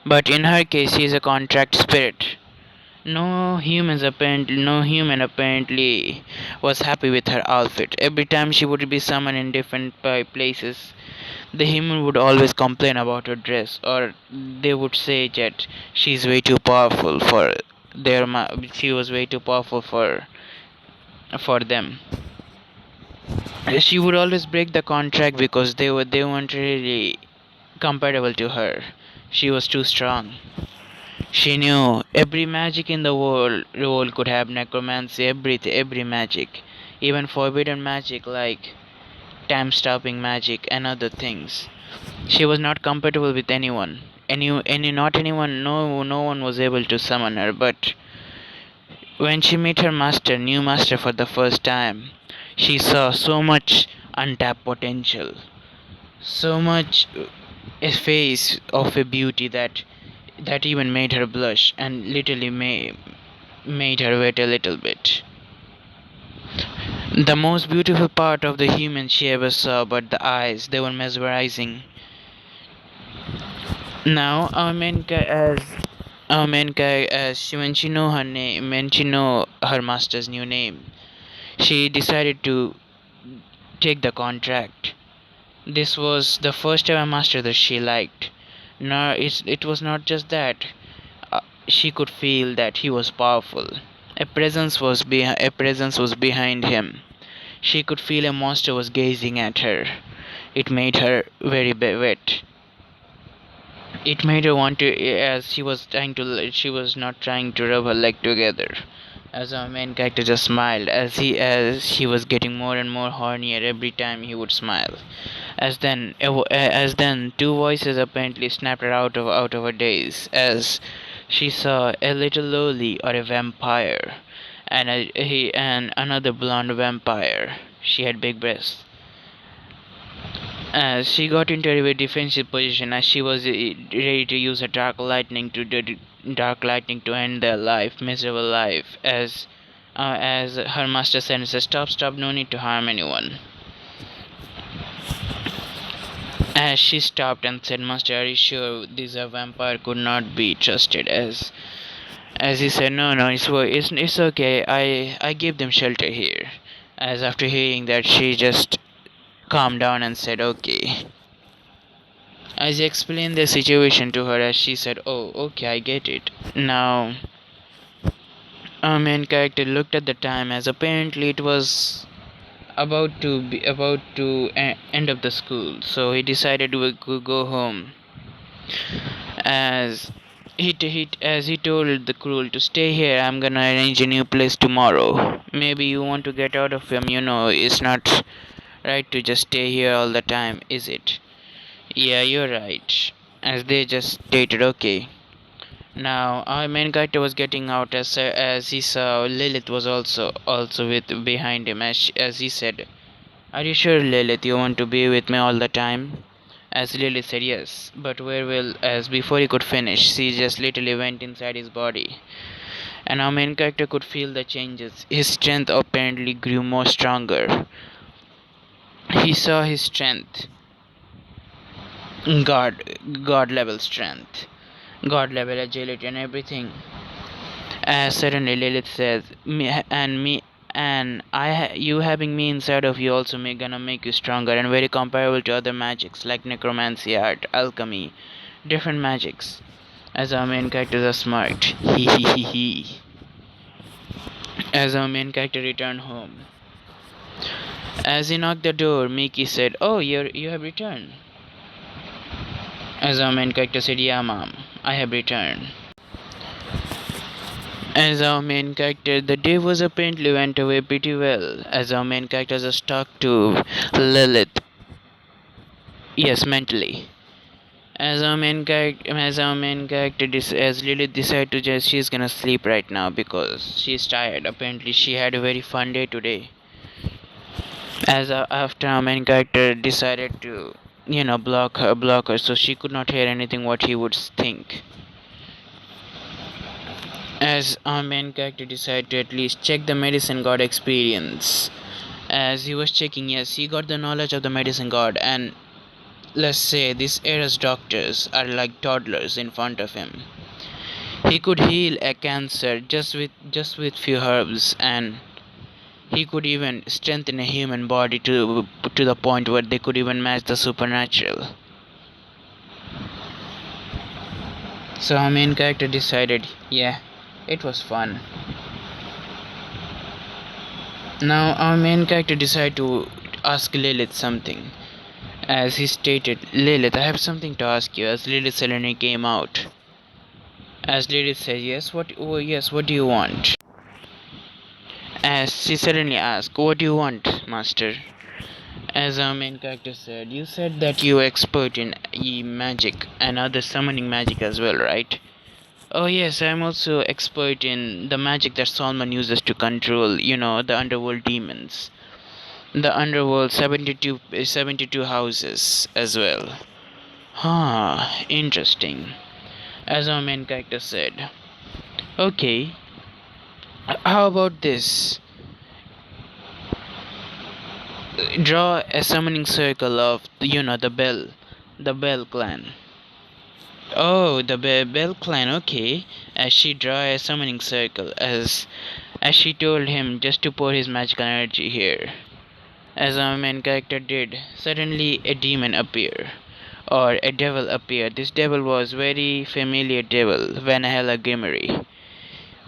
But in her case, she is a contract spirit. No human apparently was happy with her outfit. Every time she would be summoned in different places, the human would always complain about her dress, or they would say that she's way too powerful for she was way too powerful for them. She would always break the contract because they weren't really compatible to her. She was too strong. She knew every magic in the world could have necromancy, every magic, even forbidden magic like time-stopping magic and other things. She was not compatible with anyone. Not anyone. No one was able to summon her. But when she met her new master for the first time, she saw so much untapped potential, so much a face of a beauty that even made her blush and literally made her wait a little bit. The most beautiful part of the human she ever saw, but the eyes, they were mesmerizing. Now our main guy, as when she know her name, when she know her master's new name, she decided to take the contract. This was the first ever master that she liked. No, it was not just that. She could feel that he was powerful. A presence was behind him. She could feel a monster was gazing at her. It made her very wet. It made her want to, as she was not trying to rub her leg together. As our main character just smiled, as he was getting more and more hornier every time he would smile. As then, two voices apparently snapped her out of her daze, as she saw a little lowly or a vampire, and another blonde vampire. She had big breasts. As she got into a very defensive position, as she was ready to use her dark lightning to end their miserable life. As her master said, "Stop, stop! No need to harm anyone." As she stopped and said, "Master, are you sure this vampire could not be trusted?" As he said, "No, no, it's okay. I give them shelter here." As after hearing that, she just calmed down and said, "Okay." As he explained the situation to her, as she said, "Oh, okay, I get it." Now, our main character looked at the time, as apparently it was about to end of the school, so he decided to go home. As as he told the crew to stay here, I'm gonna arrange a new place tomorrow. Maybe you want to get out of him, it's not right to just stay here all the time, is it? Yeah, you're right. As they just stated, okay. Now our main character was getting out, as he saw Lilith was also with behind him, as he said, "Are you sure, Lilith, you want to be with me all the time?" As Lilith said yes, but where will, as before he could finish, she just literally went inside his body. And our main character could feel the changes. His strength apparently grew more stronger. He saw his strength, God level strength, God level agility and everything. As suddenly Lilith says, you having me inside of you also gonna make you stronger and very comparable to other magics like necromancy, art, alchemy, different magics." As our main character is smart. He he he he. As our main character returned home. As he knocked the door, Miki said, "Oh, you have returned." As our main character said, "Yeah, mom, I have returned." As our main character, the day was apparently went away pretty well. As our main character just talked to Lilith. Yes, mentally. As Lilith decided to just, she's gonna sleep right now because she's tired. Apparently, she had a very fun day today. After our main character decided to, block her, so she could not hear anything what he would think. As our main character decided to at least check the medicine god experience. As he was checking, yes, he got the knowledge of the medicine god, and let's say this era's doctors are like toddlers in front of him. He could heal a cancer just with few herbs, and he could even strengthen a human body to the point where they could even match the supernatural. So our main character decided, yeah, it was fun. Now our main character decided to ask Lilith something. As he stated, "Lilith, I have something to ask you." As Lilith suddenly came out. As Lilith said, "Yes, what do you want?" As she suddenly asked, "What do you want, master?" As our main character said, "You said that you are expert in magic and other summoning magic as well, right?" "Oh yes, I'm also expert in the magic that Solomon uses to control, the underworld demons. The underworld 72 houses as well." Huh, interesting. As our main character said, "Okay, how about this? Draw a summoning circle of, the Bell clan. Oh, the Bell clan, okay. As she drew a summoning circle, as she told him just to pour his magical energy here. As our main character did, suddenly a demon appeared. Or a devil appeared. This devil was very familiar devil, Vanahela Gimmery,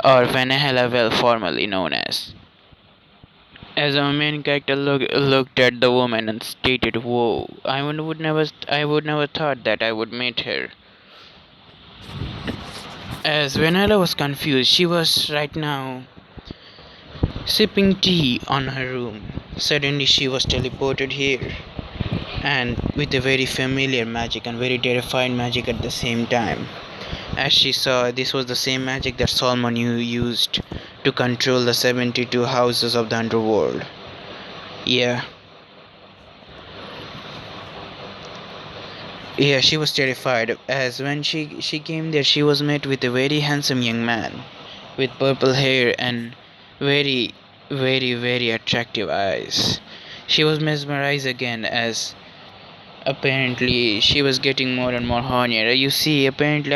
or Vanahela well formerly known as. As our main character looked at the woman and stated, "Whoa! I would never thought that I would meet her." As Vanilla was confused, she was right now sipping tea on her room. Suddenly, she was teleported here, and with a very familiar magic and very terrifying magic at the same time. As she saw, this was the same magic that Solomon used to control the 72 houses of the underworld. Yeah, yeah, she was terrified as when she came there, she was met with a very handsome young man with purple hair and very, very attractive eyes. She was mesmerized again as apparently she was getting more and more hornier. You see, apparently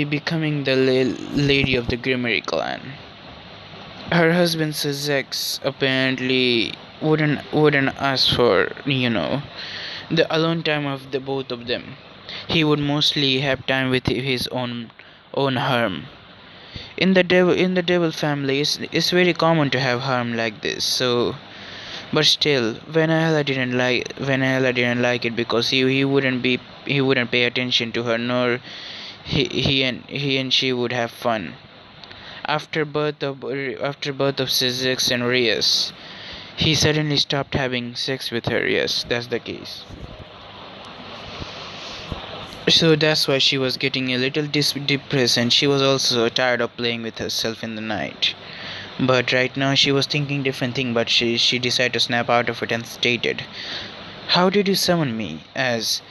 becoming the lady of the Grimmery clan, her husband Sussex apparently wouldn't ask for the alone time of the both of them. He would mostly have time with his own harm. In the devil family, it's very common to have harm like this. So, but still, Vanilla didn't like it because he wouldn't pay attention to her, nor he and she would have fun. After birth of Sussex and Reyes, he suddenly stopped having sex with her. Yes, that's the case. So that's why she was getting a little depressed, and she was also tired of playing with herself in the night. But right now she was thinking different thing, but she decided to snap out of it and stated, "How did you summon me?" As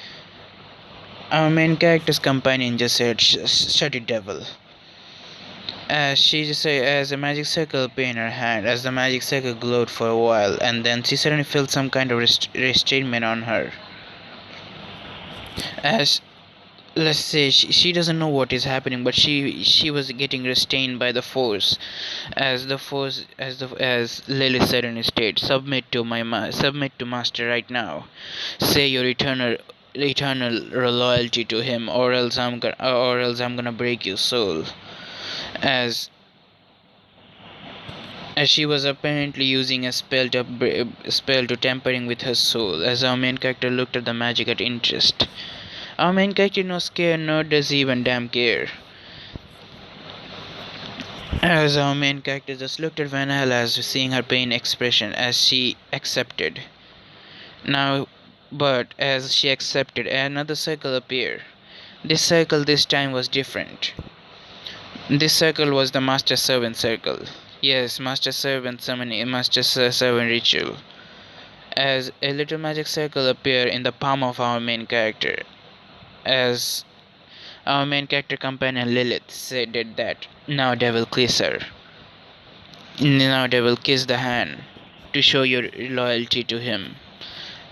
our main character's companion just said, "Shut it, devil." As she just said, as a magic circle appeared in her hand, as the magic circle glowed for a while, and then she suddenly felt some kind of restrainment on her. As let's say she doesn't know what is happening, but she was getting restrained by the force. As Lily said in his state, submit to master right now. Say your eternal loyalty to him, or else I'm gonna break your soul. As as she was apparently using a spell to tampering with her soul. As our main character looked at the magic at interest, our main character no scared, nor does he even damn care. As our main character just looked at Vanilla as seeing her pain expression as she accepted. Now, but as she accepted, another circle appeared. This circle this time was different. This circle was the master servant circle. Yes, master servant ritual. As a little magic circle appeared in the palm of our main character. As our main character companion Lilith said that, "Now devil kiss her. Now devil kiss the hand to show your loyalty to him."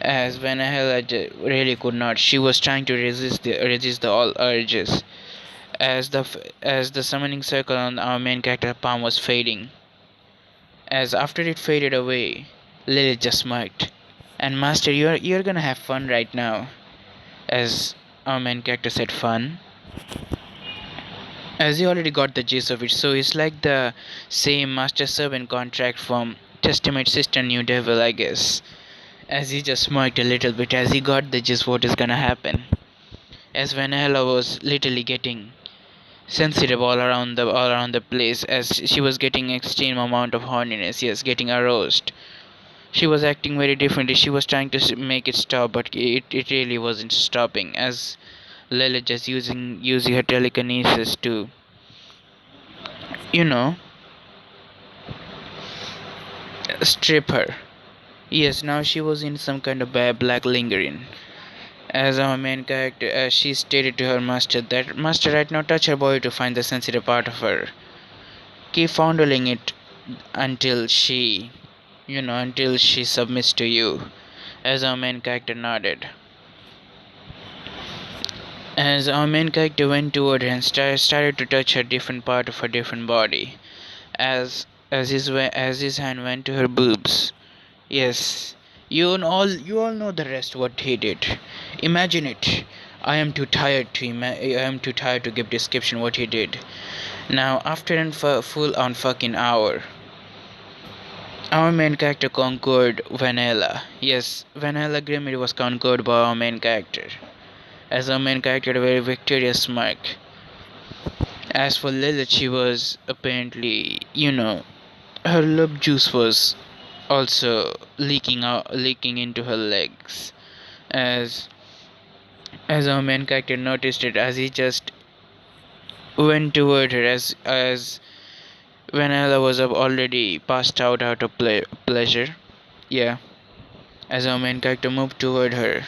As Vanahela really could not, she was trying to resist the all urges. As the summoning circle on our main character palm was fading. As after it faded away, Lilith just smirked. "And master, you're gonna have fun right now." As our main character said, "Fun?" As he already got the gist of it, so it's like the same master servant contract from Testament Sister New Devil, I guess. As he just smirked a little bit as he got the gist what is gonna happen. As Vanilla was literally getting sensitive all around the place, as she was getting extreme amount of horniness, yes, getting aroused. She was acting very differently. She was trying to make it stop, but it really wasn't stopping. As Lilith just using her telekinesis to, you know, strip her. Yes, now she was in some kind of black lingering. As our main character, as she stated to her master that, "Master, right now touch her body to find the sensitive part of her. Keep fondling it until until she submits to you." As our main character nodded. As our main character went toward her and started to touch her different part of her different body, as his hand went to her boobs. Yes, you all know the rest. What he did. Imagine it. I am too tired to give description what he did. Now, after a full on fucking hour, our main character conquered Vanilla. Yes, Vanilla Grimmy was conquered by our main character. As our main character, a very victorious smirk. As for Lilith, she was apparently, her love juice was also leaking into her legs. As as our main character noticed it, as he just went toward her, as Vanilla was already passed out of pleasure. Yeah, as our main character moved toward her,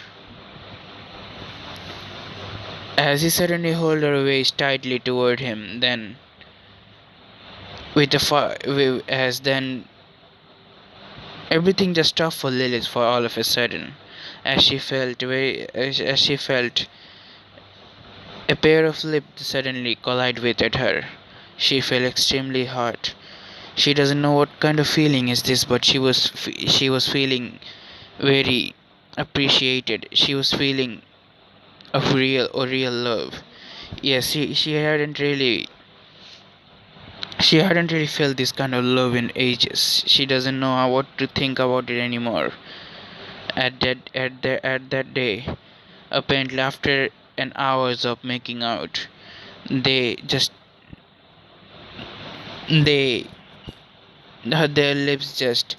as he suddenly held her waist tightly toward him, then with a as then everything just stopped for Lilith for all of a sudden, as she felt a pair of lips suddenly collide with her. She felt extremely hot. She doesn't know what kind of feeling is this, but she was feeling very appreciated. She was feeling of real love. Yes, she hadn't really felt this kind of love in ages. She doesn't know what to think about it anymore. At that day, apparently after an hours of making out, they just they their lips just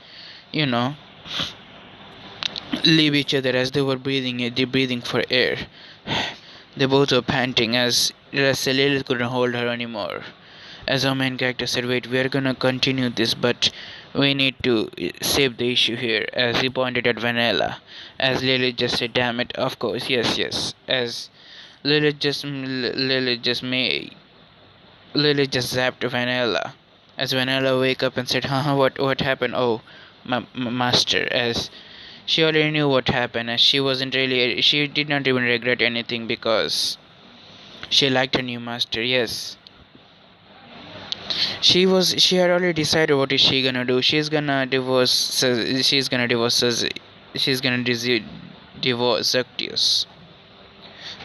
you know leave each other as they breathing for air. They both were panting as Lilith couldn't hold her anymore. As our main character said, wait, we are gonna continue this, but we need to save the issue here, as he pointed at Vanilla. As Lilith just said, damn it, of course, yes, yes. As Lilith just made Lily just zapped Vanilla. As Vanilla wake up and said, haha, what happened? Oh, my master. As she already knew what happened, as she did not even regret anything because she liked her new master. Yes, she had already decided what is she gonna do. She's gonna divorce Zactius.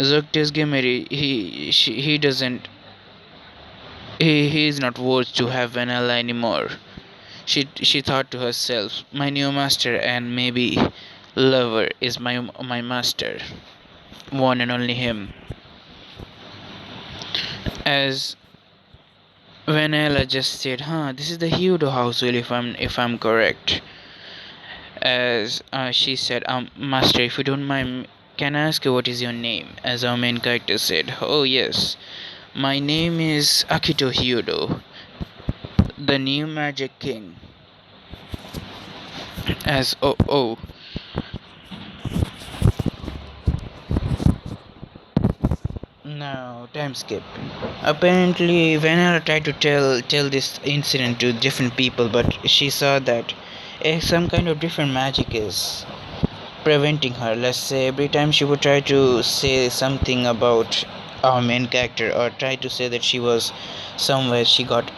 Zactius Gimeri, he doesn't he is not worth to have Vanilla anymore. She thought to herself, my new master and maybe lover is my master, one and only him. As Vanilla just said, huh, this is the Hudo household if I'm correct. As she said, master, if you don't mind, can I ask you what is your name? As our main character said, oh yes, my name is Akito Hyudo, the new Magic King. As oh, now time skip. Apparently, Vanilla tried to tell this incident to different people, but she saw that some kind of different magic is preventing her. Let's say every time she would try to say something about our main character or try to say that she was somewhere she got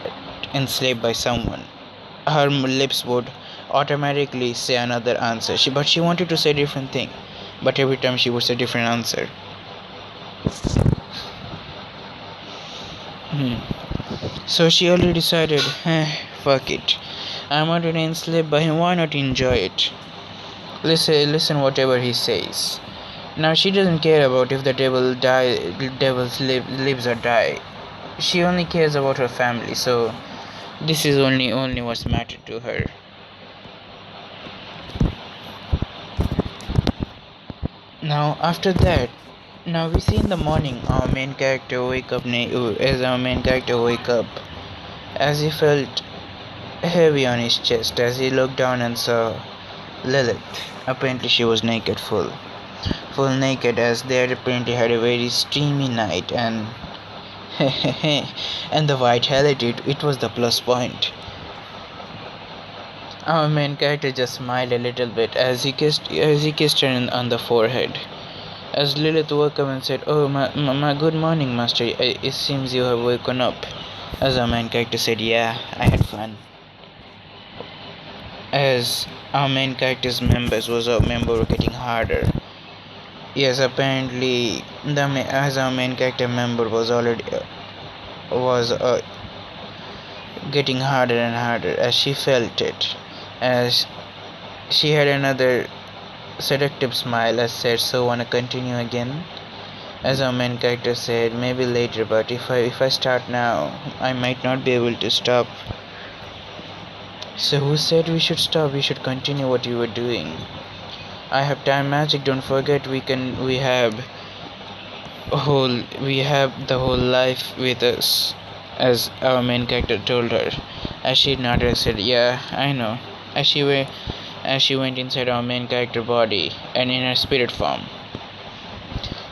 enslaved by someone, her lips would automatically say another answer. But she wanted to say different thing, but every time she would say different answer. So she already decided, fuck it. I'm already enslaved by him, why not enjoy it? Listen whatever he says. Now she doesn't care about if the devil's lives or die. She only cares about her family, so this is only what's mattered to her. Now after that, now we see in the morning our main character wake up as he felt heavy on his chest as he looked down and saw Lilith. Apparently she was naked, full naked, as they had apparently had a very steamy night, and and the vitality, it was the plus point. Our main character just smiled a little bit as he kissed her on the forehead. As Lilith woke up and said, "Oh, my good morning, master. It seems you have woken up." As our main character said, "Yeah, I had fun." As our main character's members was a member were getting harder. Yes, apparently as our main character member was already was getting harder and harder as she felt it. As she had another seductive smile as said, "So wanna continue again?" As our main character said, "Maybe later, but if I start now, I might not be able to stop." So who said we should stop? We should continue what you were doing. I have time magic, don't forget we have the whole life with us, as our main character told her. As she nodded and said, "Yeah, I know." As she went inside our main character body and in her spirit form.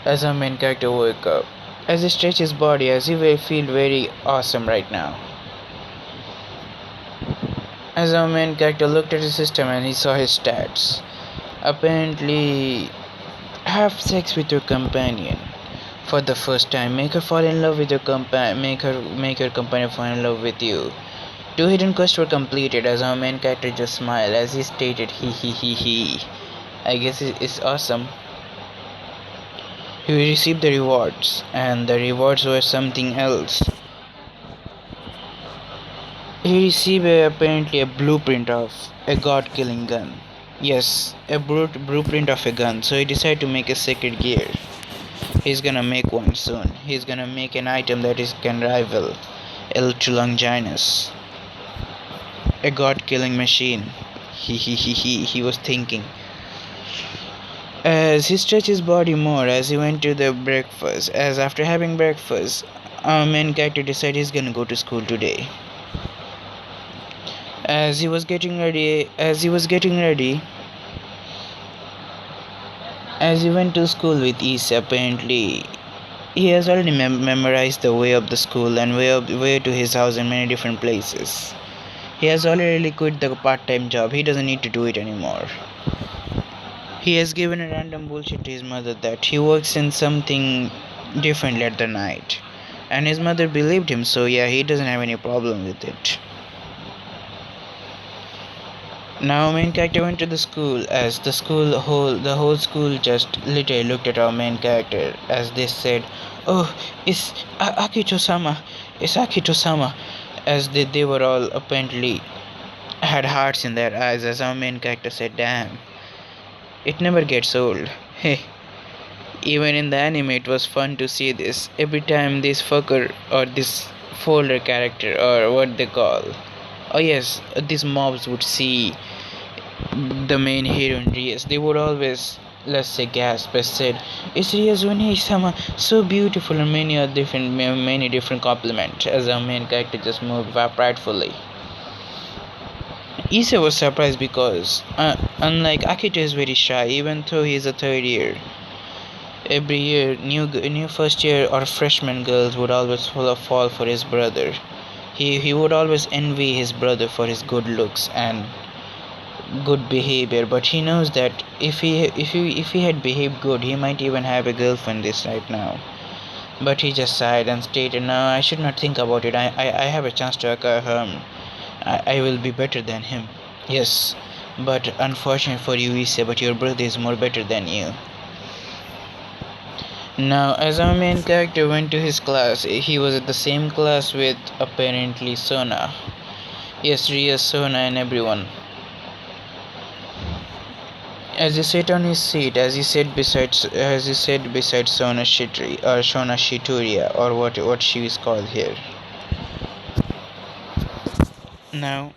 As our main character woke up, as he stretched his body, as he will feel very awesome right now. As our main character looked at his system and he saw his stats. Apparently, have sex with your companion for the first time. Make her fall in love with your companion. Make your companion fall in love with you. 2 hidden quests were completed. As our main character just smiled as he stated, "He. I guess it's awesome." He received the rewards, and the rewards were something else. He received apparently a blueprint of a god-killing gun. Yes, a blueprint of a gun. So he decided to make a sacred gear. He's gonna make one soon. He's gonna make an item that can rival L2 Longinus. A god-killing machine. He was thinking. As he stretched his body more as he went to the breakfast, as after having breakfast, our main character decided he's gonna go to school today. As he was getting ready, as he went to school with Issa, apparently he has already memorized the way of the school and way to his house in many different places. He has already quit the part-time job. He doesn't need to do it anymore. He has given a random bullshit to his mother that he works in something differently at the night. And his mother believed him, so yeah, he doesn't have any problem with it. Now main character went to the school as the whole school just literally looked at our main character as they said, "Oh, it's Akito-sama, it's Akito-sama," as they were all apparently had hearts in their eyes as our main character said, "Damn, it never gets old." Hey, even in the anime it was fun to see this. Every time this fucker or this folder character or what they call, oh yes, these mobs would see the main heroine Rias, they would always, let's say, gasp as said, "It's Rias Sama, so beautiful," and many different compliments as our main character just moved pridefully. Issa was surprised because, unlike Akito, is very shy, even though he is a third year. Every year, new first year or freshman girls would always fall for his brother. He would always envy his brother for his good looks and good behavior, but he knows that if he had behaved good, he might even have a girlfriend this right now. But he just sighed and stated, "No, I should not think about it. I have a chance to occur him. I will be better than him." Yes, but unfortunate for you, Issa, but your brother is more better than you. Now, as our main character went to his class, he was at the same class with apparently Sona. Yes, Ria, Sona, and everyone. As he sat on his seat, as he sat beside Sona Shitri or Shona Shituria or what she is called here. Now,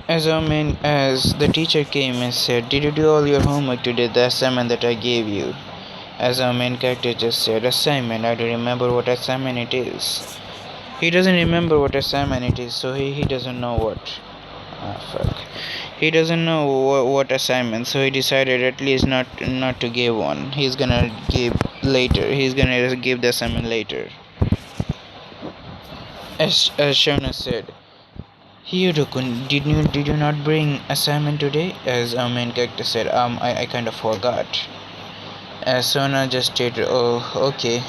as the teacher came and said, "Did you do all your homework today? The assignment that I gave you?" As our main character just said, "Assignment? I don't remember what assignment it is." He doesn't remember what assignment it is, so he doesn't know what. Fuck. He doesn't know what assignment, so he decided at least not to give one. He's gonna give later. He's gonna give the assignment later. As Shona said, "Hiyuro-kun, did you not bring assignment today?" As our main character said, I kind of forgot." As Sona just stated, oh, okay.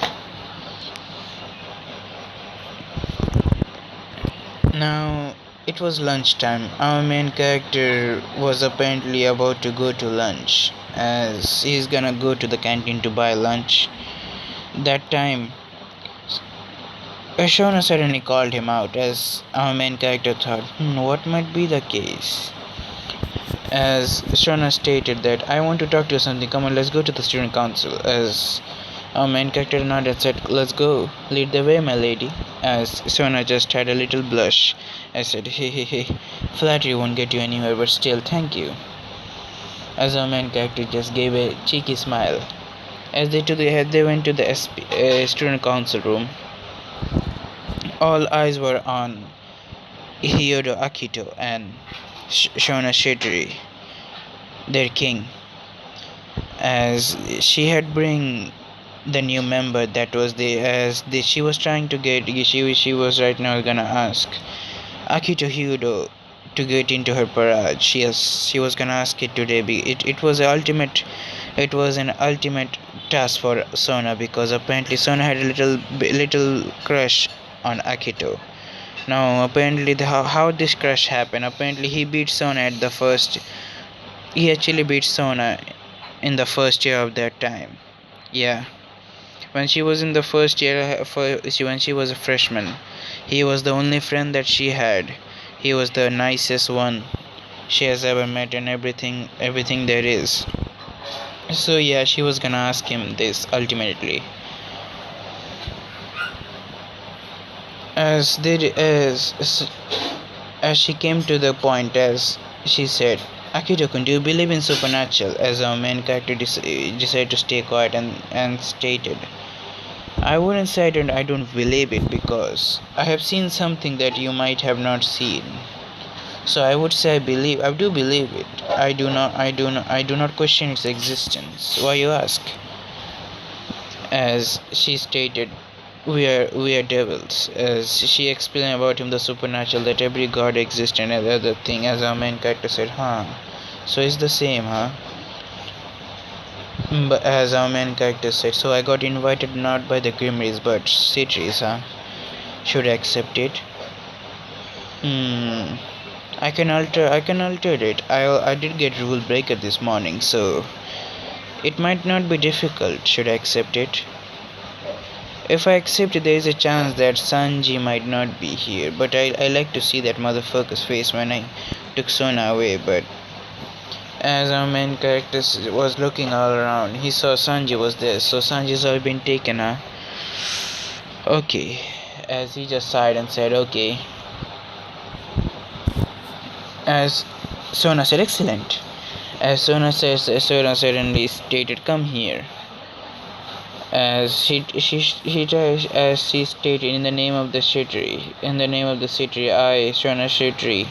Now, it was lunchtime. Our main character was apparently about to go to lunch, as he's gonna go to the canteen to buy lunch. That time, Shona suddenly called him out, as our main character thought, what might be the case? As Shona stated that, I want to talk to you something, come on, let's go to the student council. As our main character nodded and said, let's go, lead the way, my lady. As Shona just had a little blush. I said, hey, flattery won't get you anywhere, but still, thank you. As our main character just gave a cheeky smile. As they went to the student council room, all eyes were on Hyodo Akito and Shona Shetri, their king, as she had bring the new member that was she was trying to get she was right now gonna ask Akito Hyodo to get into her parade. She was gonna ask it today. It was an ultimate task for Sona, because apparently Sona had a little crush on Akito. Now apparently how this crush happened. Apparently he actually beat Sona in the first year of that time. Yeah. When she was in the first year, when she was a freshman, he was the only friend that she had. He was the nicest one she has ever met, and everything there is. So yeah, she was gonna ask him this ultimately. As she came to the point, as she said, Akito-kun, do you believe in supernatural? As our main character decided to stay quiet and stated, I wouldn't say I don't believe it, because I have seen something that you might have not seen. So I would say I do believe it. I do not question its existence. Why you ask? As she stated, we are devils. As she explained about him the supernatural, that every god exists and other thing. As our main character said, so it's the same, But as our main character said, so I got invited not by the Grimries but Cities, Should I accept it? I can alter it. I did get rule breaker this morning, so it might not be difficult. Should I accept it? If I accept it, there is a chance that Sanji might not be here, but I like to see that motherfucker's face when I took Sona away. But as our main character was looking all around, he saw Sanji was there, so Sanji's all been taken, Okay. As he just sighed and said, okay. As Sona said, excellent. As Sona suddenly stated, come here. As she stated, in the name of the city, I, Sona Shetri,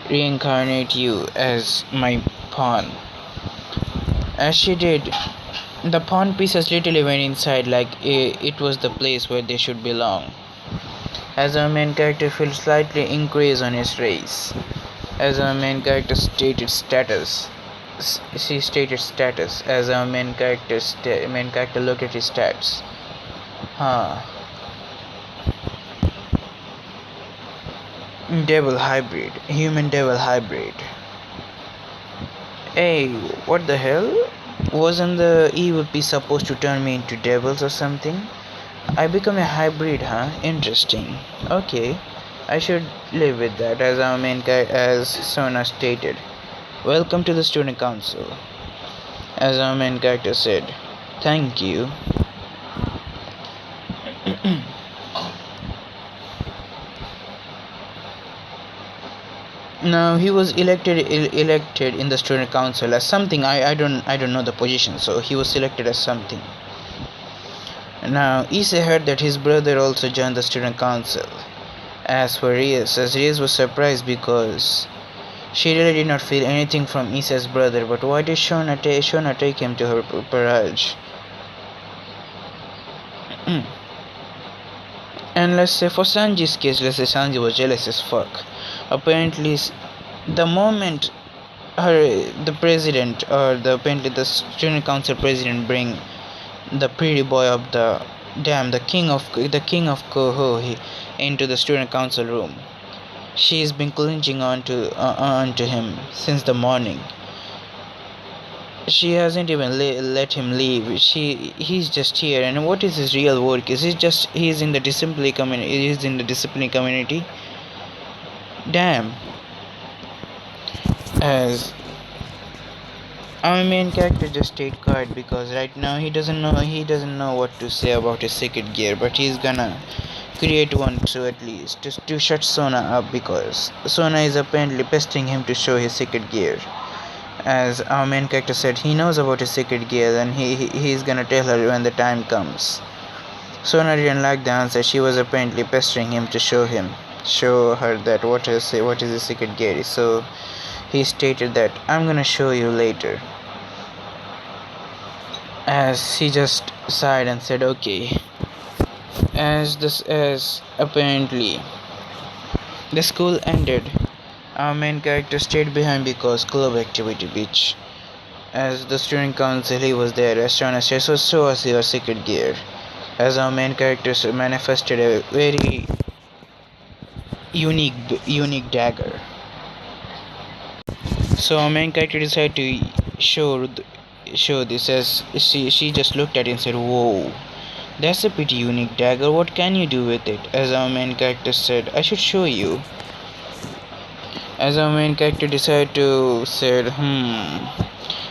reincarnate you as my pawn. As she did, the pawn pieces literally went inside like it was the place where they should belong. As our main character felt slightly increase on his race. As our main character stated status. She stated status as our main character looked at his stats. Devil hybrid, human devil hybrid. Hey, what the hell? Wasn't the evil piece supposed to turn me into devils or something? I become a hybrid, Interesting. Okay, I should live with that. As our main character, as Sona stated, welcome to the student council. As our main character said, thank you. Now he was elected in the student council as something. I don't know the position, so he was selected as something. Now Ise heard that his brother also joined the student council. As for Rias, was surprised because she really did not feel anything from Isa's brother, but why did Shona take him to her barrage? And let's say for Sanji's case, let's say Sanji was jealous as fuck. Apparently, the moment the president, or the apparently the student council president, bring the pretty boy of the dam, the king of Koho, into the student council room. She's been clinging onto him since the morning. She hasn't even let him leave. He's just here. And what is his real work? Is he just he's in the disciplinary community? He's in the disciplinary community. Damn. As our main character just stayed quiet because right now he doesn't know what to say about his secret gear, but he's gonna create one to at least just to shut Sona up because Sona is apparently pestering him to show his secret gear. As our main character said, he knows about his secret gear and he's gonna tell her when the time comes. Sona didn't like the answer. She was apparently pestering him to show her that what is his secret gear. So he stated that I'm gonna show you later. As he just sighed and said okay. As apparently the school ended, our main character stayed behind because club activity bitch. As the student council he was there, as Shana said, so show us your secret gear. As our main character manifested a very unique dagger. So our main character decided to show this. As she just looked at it and said, "Whoa, that's a pretty unique dagger. What can you do with it?" As our main character said, "I should show you." As our main character decided to said,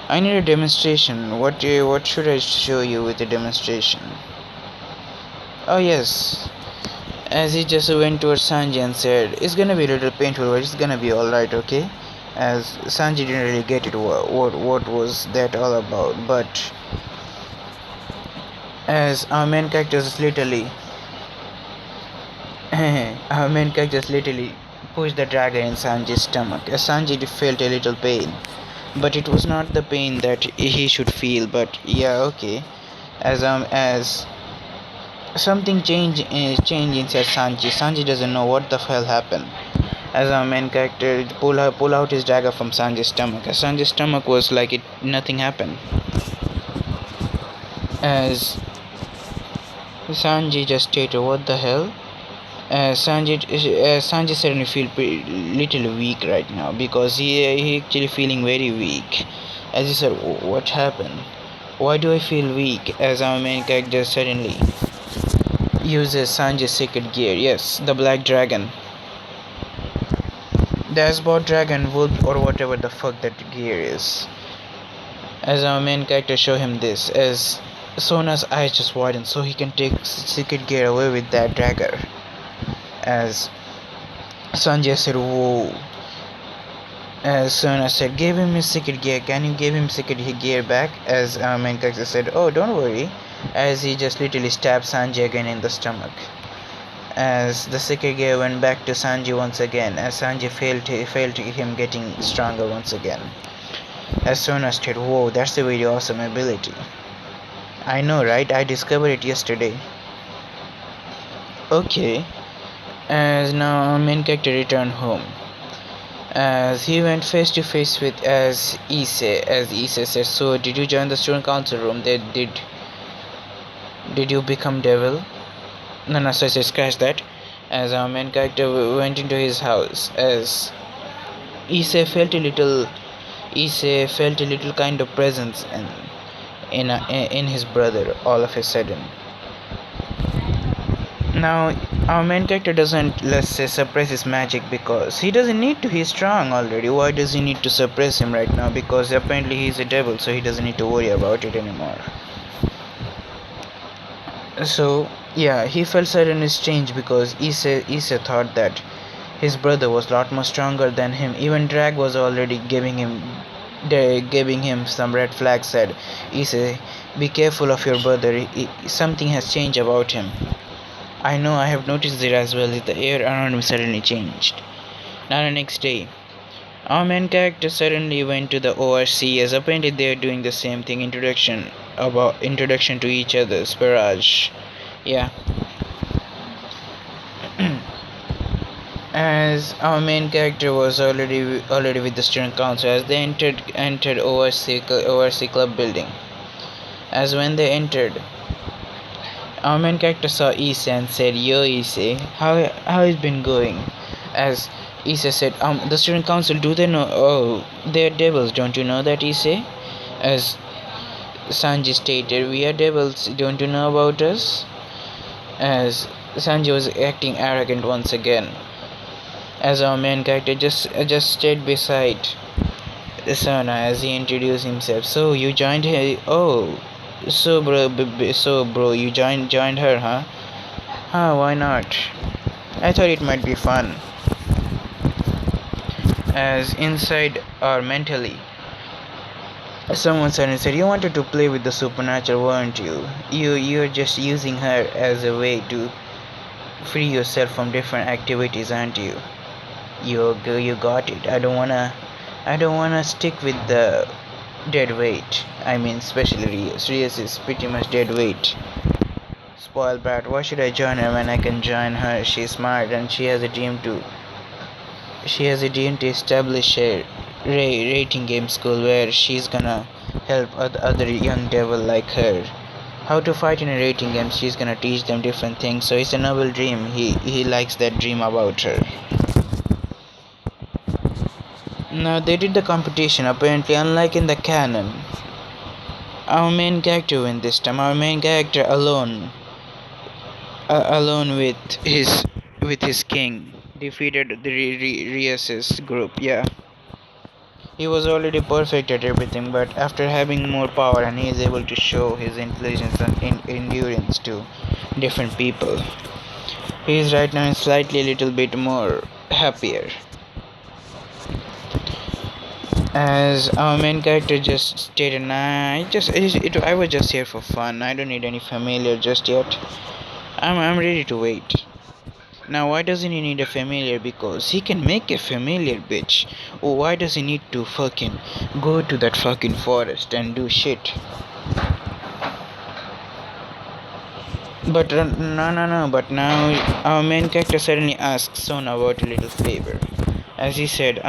I need a demonstration. What should I show you with a demonstration? Oh yes. As he just went towards Sanji and said, "It's gonna be a little painful, but it's gonna be alright, okay?" As Sanji didn't really get it, what was that all about, but as our main character just literally our main character just literally pushed the dagger in Sanji's stomach. As Sanji felt a little pain, but it was not the pain that he should feel. But yeah, okay. As something changed inside Sanji. Sanji doesn't know what the hell happened. As our main character pull out his dagger from Sanji's stomach. As Sanji's stomach was like nothing happened. As Sanji just stated, "What the hell?" Sanji suddenly feel little weak right now because he actually feeling very weak. As he said, "What happened? Why do I feel weak?" As our main character suddenly uses Sanji's secret gear. Yes, the Black Dragon. Dashboard Dragon, Wolf, or whatever the fuck that gear is. As our main character show him this, as Sona's eyes just widen so he can take secret gear away with that dagger. As Sanjay said, "Whoa." As Sona said, "Give him his secret gear. Can you give him secret gear back?" As our main character said, "Oh, don't worry." As he just literally stabbed Sanjay again in the stomach. As the secret gear went back to Sanji once again, as Sanji felt him getting stronger once again. As Sona said, "Whoa, that's a very awesome ability." "I know, right? I discovered it yesterday." Okay. As now our main character returned home. As he went face to face with Ise. As Ise said, "So did you join the student council room? Did you become devil?" No, so I said scratch that. As our main character went into his house. As Ise felt a little kind of presence in his brother all of a sudden. Now our main character doesn't, let's say, suppress his magic because he doesn't need to. He's strong already. Why does he need to suppress him right now? Because apparently he's a devil, so he doesn't need to worry about it anymore. So yeah, he felt suddenly strange because Ise thought that his brother was a lot more stronger than him. Even Drag was already giving him some red flags. Said, "Ise, be careful of your brother. Something has changed about him." "I know, I have noticed it as well." The air around him suddenly changed. Now the next day, our main character suddenly went to the ORC, as apparently they are doing the same thing, introduction to each other, Sparaj. Yeah. As our main character was already with the student council, as they entered ORC club building. As when they entered, our main character saw Issa and said, "Yo, Issa, how it's been going?" As Issa said, the student council, do they know? Oh, they're devils. Don't you know that, Issa?" As Sanji stated, "We are devils. Don't you know about us?" As Sanji was acting arrogant once again. As our main character just stayed beside Sona as he introduced himself. "So you joined her? Oh, so bro, you joined her, huh? Huh? Why not? I thought it might be fun." As inside or mentally, someone suddenly said, "You wanted to play with the supernatural, weren't you? You're just using her as a way to free yourself from different activities, aren't you? You got it. I don't wanna stick with the dead weight. I mean, especially Rios. Rios is pretty much dead weight. Spoiled brat. Why should I join her when I can join her? She's smart and she has a dream to. She has a dream to establish a rating game school where she's gonna help other young devil like her how to fight in a rating game. She's gonna teach them different things. So it's a noble dream. He likes that dream about her. Now they did the competition. Apparently, unlike in the canon, our main character win this time. Our main character alone with his king, defeated the Rias's group. Yeah, he was already perfect at everything, but after having more power, and he is able to show his intelligence and endurance to different people. He is right now slightly a little bit more happier. As our main character just stated, "Nah, I was just here for fun. I don't need any familiar just yet. I'm ready to wait." Now, why doesn't he need a familiar? Because he can make a familiar, bitch. Or why does he need to fucking go to that fucking forest and do shit? But no. But now our main character suddenly asks Sona about a little favor. As he said,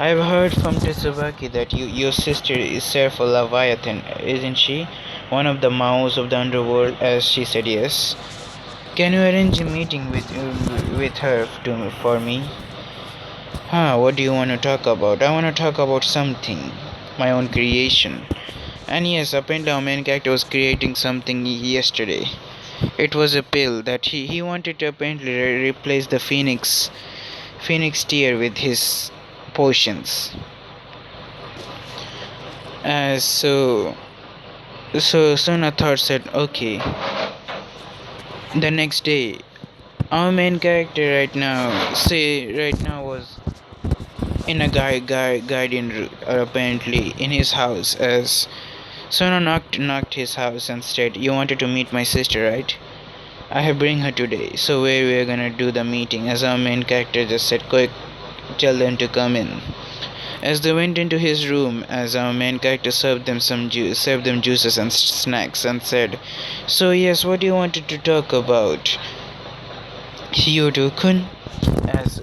"I've heard from Tsubaki that your sister is Seraph Leviathan, isn't she? One of the Maos of the underworld." As she said, "Yes." "Can you arrange a meeting with her for me?" "Huh, what do you want to talk about?" "I want to talk about something, my own creation." And yes, apparently our main character was creating something yesterday. It was a pill that he wanted to apparently replace the Phoenix tear with his potions. So Sona thought said, okay. The next day, our main character right now was in a guardian room, or apparently in his house. As Sona knocked his house and said, "You wanted to meet my sister, right? I have bring her today. So where we are gonna do the meeting?" As our main character just said, "Quick, tell them to come in." As they went into his room, as our main character served them juices and snacks, and said, "So yes, what do you wanted to talk about, Hyodo-kun?" As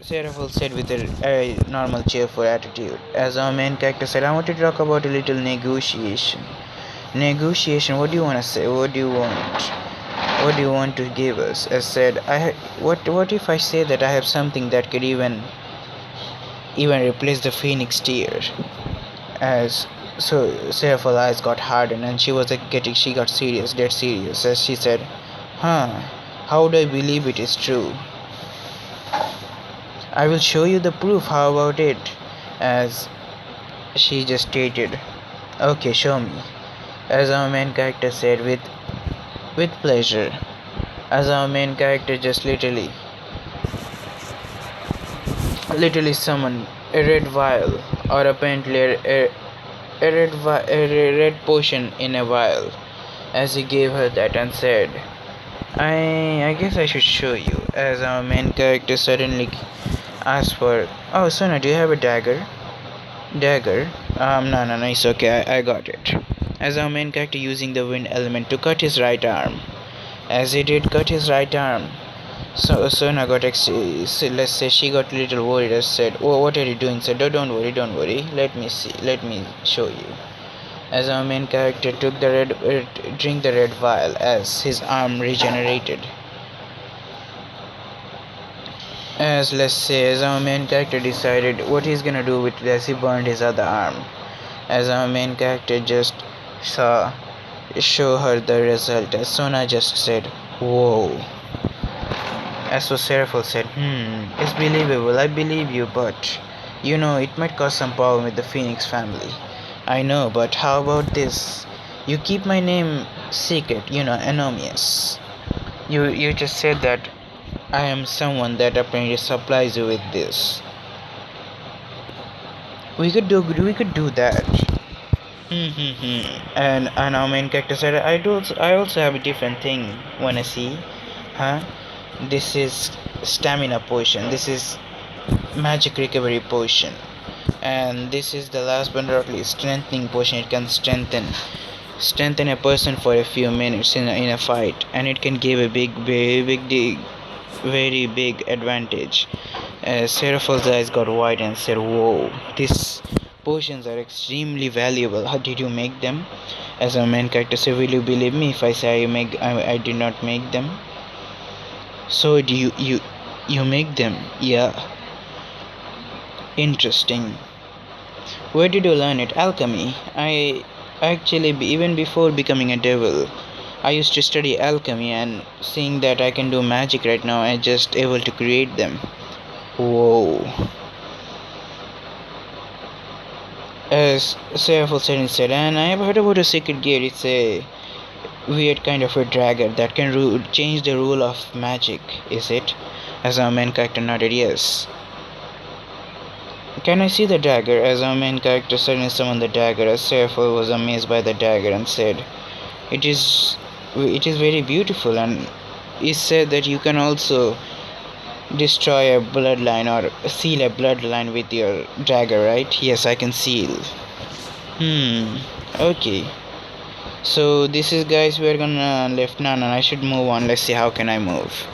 Seraphil said with a normal cheerful attitude. As our main character said, "I want to talk about a little negotiation." "Negotiation? What do you want to say? What do you want? What do you want to give us?" As said, what if I say that I have something that could even replace the Phoenix tear?" As so Seraphil's eyes got hardened and she got serious, dead serious. As she said, "Huh, how do I believe it is true?" "I will show you the proof, how about it?" As she just stated, "Okay, show me." As our main character said, with pleasure. As our main character just literally summoned a red vial, or apparently a red potion in a vial. As he gave her that and said, I guess I should show you." As our main character suddenly asked for, "Oh, Sona, do you have a dagger?" "Dagger? No, it's okay, I got it." As our main character using the wind element to cut his right arm. As he did cut his right arm, So Sona got let's say she got a little worried and said, "Oh, what are you doing?" Said, "Oh, don't worry, don't worry. Let me see. Let me show you." As our main character took the drink the red vial as his arm regenerated. As let's say, as our main character decided what he's gonna do with it as he burned his other arm. As our main character just saw show her the result, as Sona just said, "Whoa." As so Seraphil said, it's believable, I believe you, but it might cause some problem with the Phoenix family. I know, but how about this? You keep my name secret, anonymous. You just said that I am someone that apparently supplies you with this. We could do that. And our main character said, I also have a different thing wanna see, huh? This is stamina potion. This is magic recovery potion, and this is the last but not least strengthening potion. It can strengthen a person for a few minutes in a fight, and it can give a very big advantage. Seraphil's eyes got wide and said, "Whoa, these potions are extremely valuable. How did you make them?" As a main character said, "Will you believe me if I say I did not make them?" So do you make them? Yeah. Interesting. Where did you learn it? Alchemy. I actually even before becoming a devil, I used to study alchemy, and seeing that I can do magic right now, I just able to create them. Whoa. As Seraphil said instead, and I have heard about a secret gate. It's a weird kind of a dagger that can change the rule of magic, is it? As our main character nodded yes. Can I see the dagger? As our main character suddenly summoned the dagger, as Seraphil was amazed by the dagger and said, it is very beautiful, and he said that you can also destroy a bloodline or seal a bloodline with your dagger, right? Yes, I can seal. Okay. So this is, guys, we're gonna left now, and I should move on. Let's see how can I move.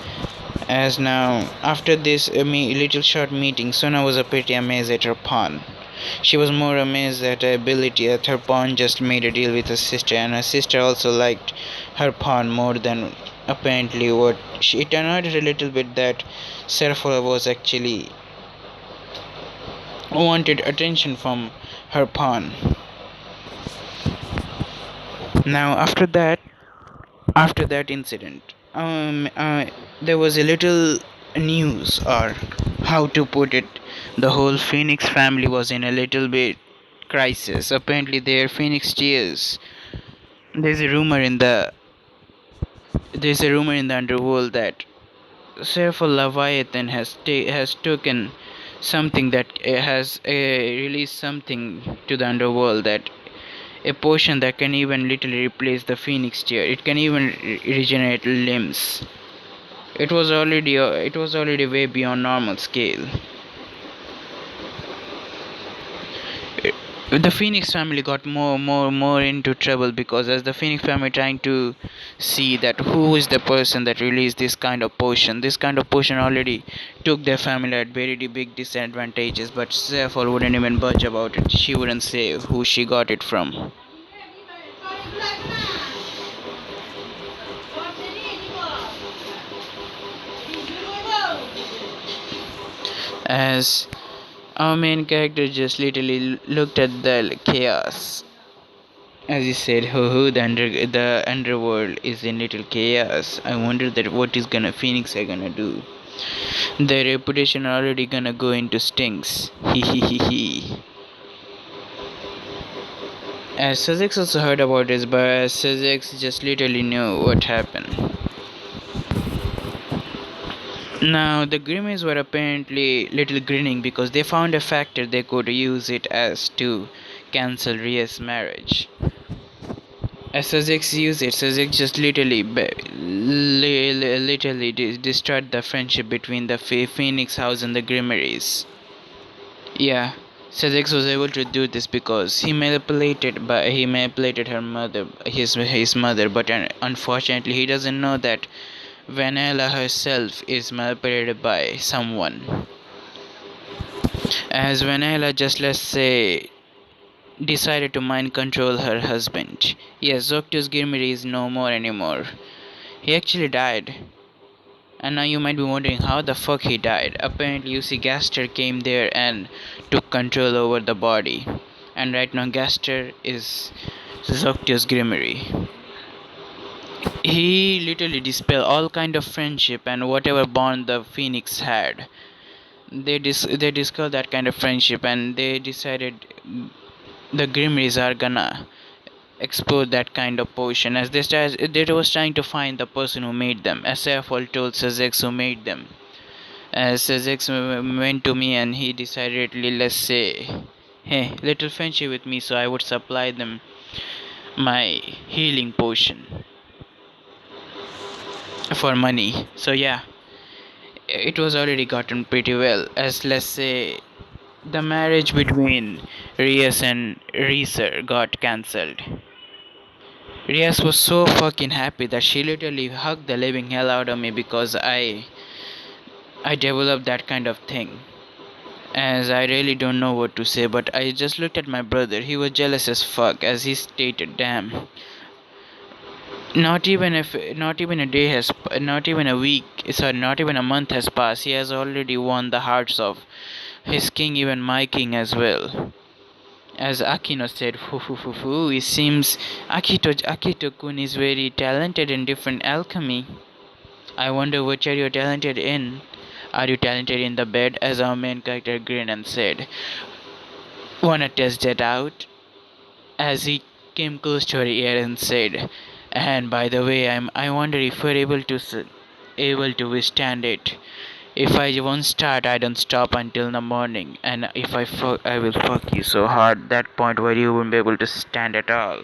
As now, after this little short meeting, Sona was pretty amazed at her pawn. She was more amazed at her ability that her pawn just made a deal with her sister, and her sister also liked her pawn more than apparently what she. It annoyed her a little bit that Seraphila was actually wanted attention from her pawn. Now, after that incident, there was a little news, or how to put it, the whole Phoenix family was in a little bit crisis. Apparently their Phoenix tears. there's a rumor in the there's a rumor in the underworld that Seraphil Leviathan has taken something that has released something to the underworld, that a potion that can even literally replace the Phoenix tear. It can even regenerate limbs. It was already way beyond normal scale. The Phoenix family got more into trouble, because as the Phoenix family trying to see that who is the person that released this kind of potion already took their family at very big disadvantages, but Seraphil wouldn't even budge about it. She wouldn't say who she got it from. As our main character just literally looked at the chaos. As he said, "Ho the underworld is in little chaos. I wonder that what is gonna Phoenix are gonna do. Their reputation already gonna go into stinks. He he he he." As Sussex also heard about this, but Sussex just literally knew what happened. Now the Grimmies were apparently little grinning, because they found a factor they could use it as to cancel Ria's marriage. As Sussex used it, Sussex just literally destroyed the friendship between the Phoenix House and the Grimmeries. Yeah, Sussex was able to do this because he manipulated her mother, his mother, but unfortunately he doesn't know that Vanilla herself is manipulated by someone. As Vanilla, just let's say, decided to mind control her husband. Yes, Zoctius Girmiri is no more anymore. He actually died. And now you might be wondering how the fuck he died. Apparently, you see, Gaster came there and took control over the body. And right now, Gaster is Zoctius Grimoire. He literally dispelled all kind of friendship and whatever bond the Phoenix had. They discovered that kind of friendship, and they decided the Grimoires are gonna explore that kind of potion. As they was trying to find the person who made them. As Safol told Sazex who made them. As Sazex went to me and he decided, let's say, hey, little friendship with me, so I would supply them my healing potion for money. So yeah, it was already gotten pretty well. As let's say, the marriage between Rias and Reeser got cancelled. Rias was so fucking happy that she literally hugged the living hell out of me because I developed that kind of thing. As I really don't know what to say, but I just looked at my brother. He was jealous as fuck, as he stated, "Damn, not even a day has, not even a week, sorry, not even a month has passed. He has already won the hearts of his king, even my king as well." As Akino said, it seems Akito-kun is very talented in different alchemy. I wonder which are you talented in? Are you talented in the bed? As our main character grinned and said, "Wanna test that out?" As he came close to her ear and said, "And by the way, I wonder if we're able to withstand it. If I once start, I don't stop until the morning. And if I will fuck you so hard that point where you won't be able to stand at all."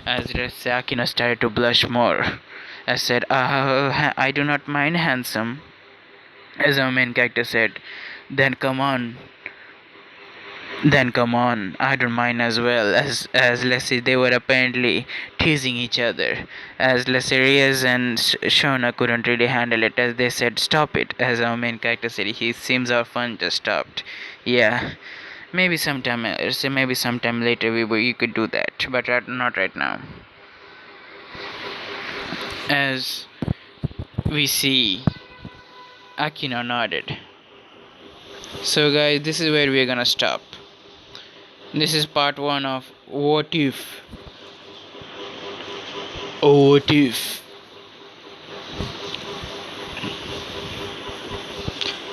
As Akino started to blush more. I said, "I do not mind, handsome." As our main character said, "Then come on. Then come on, I don't mind as well." As let's say, they were apparently teasing each other. As let's say, Reyes and Shona couldn't really handle it, as they said, "Stop it." As our main character said, "He seems our fun just stopped." Yeah, maybe sometime else, maybe sometime later you could do that, but not right now. As we see, Akino nodded. So guys, this is where we're gonna stop. This is part 1 of What If. Oh, what if?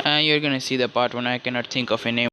And you're gonna see the part 1. I cannot think of a name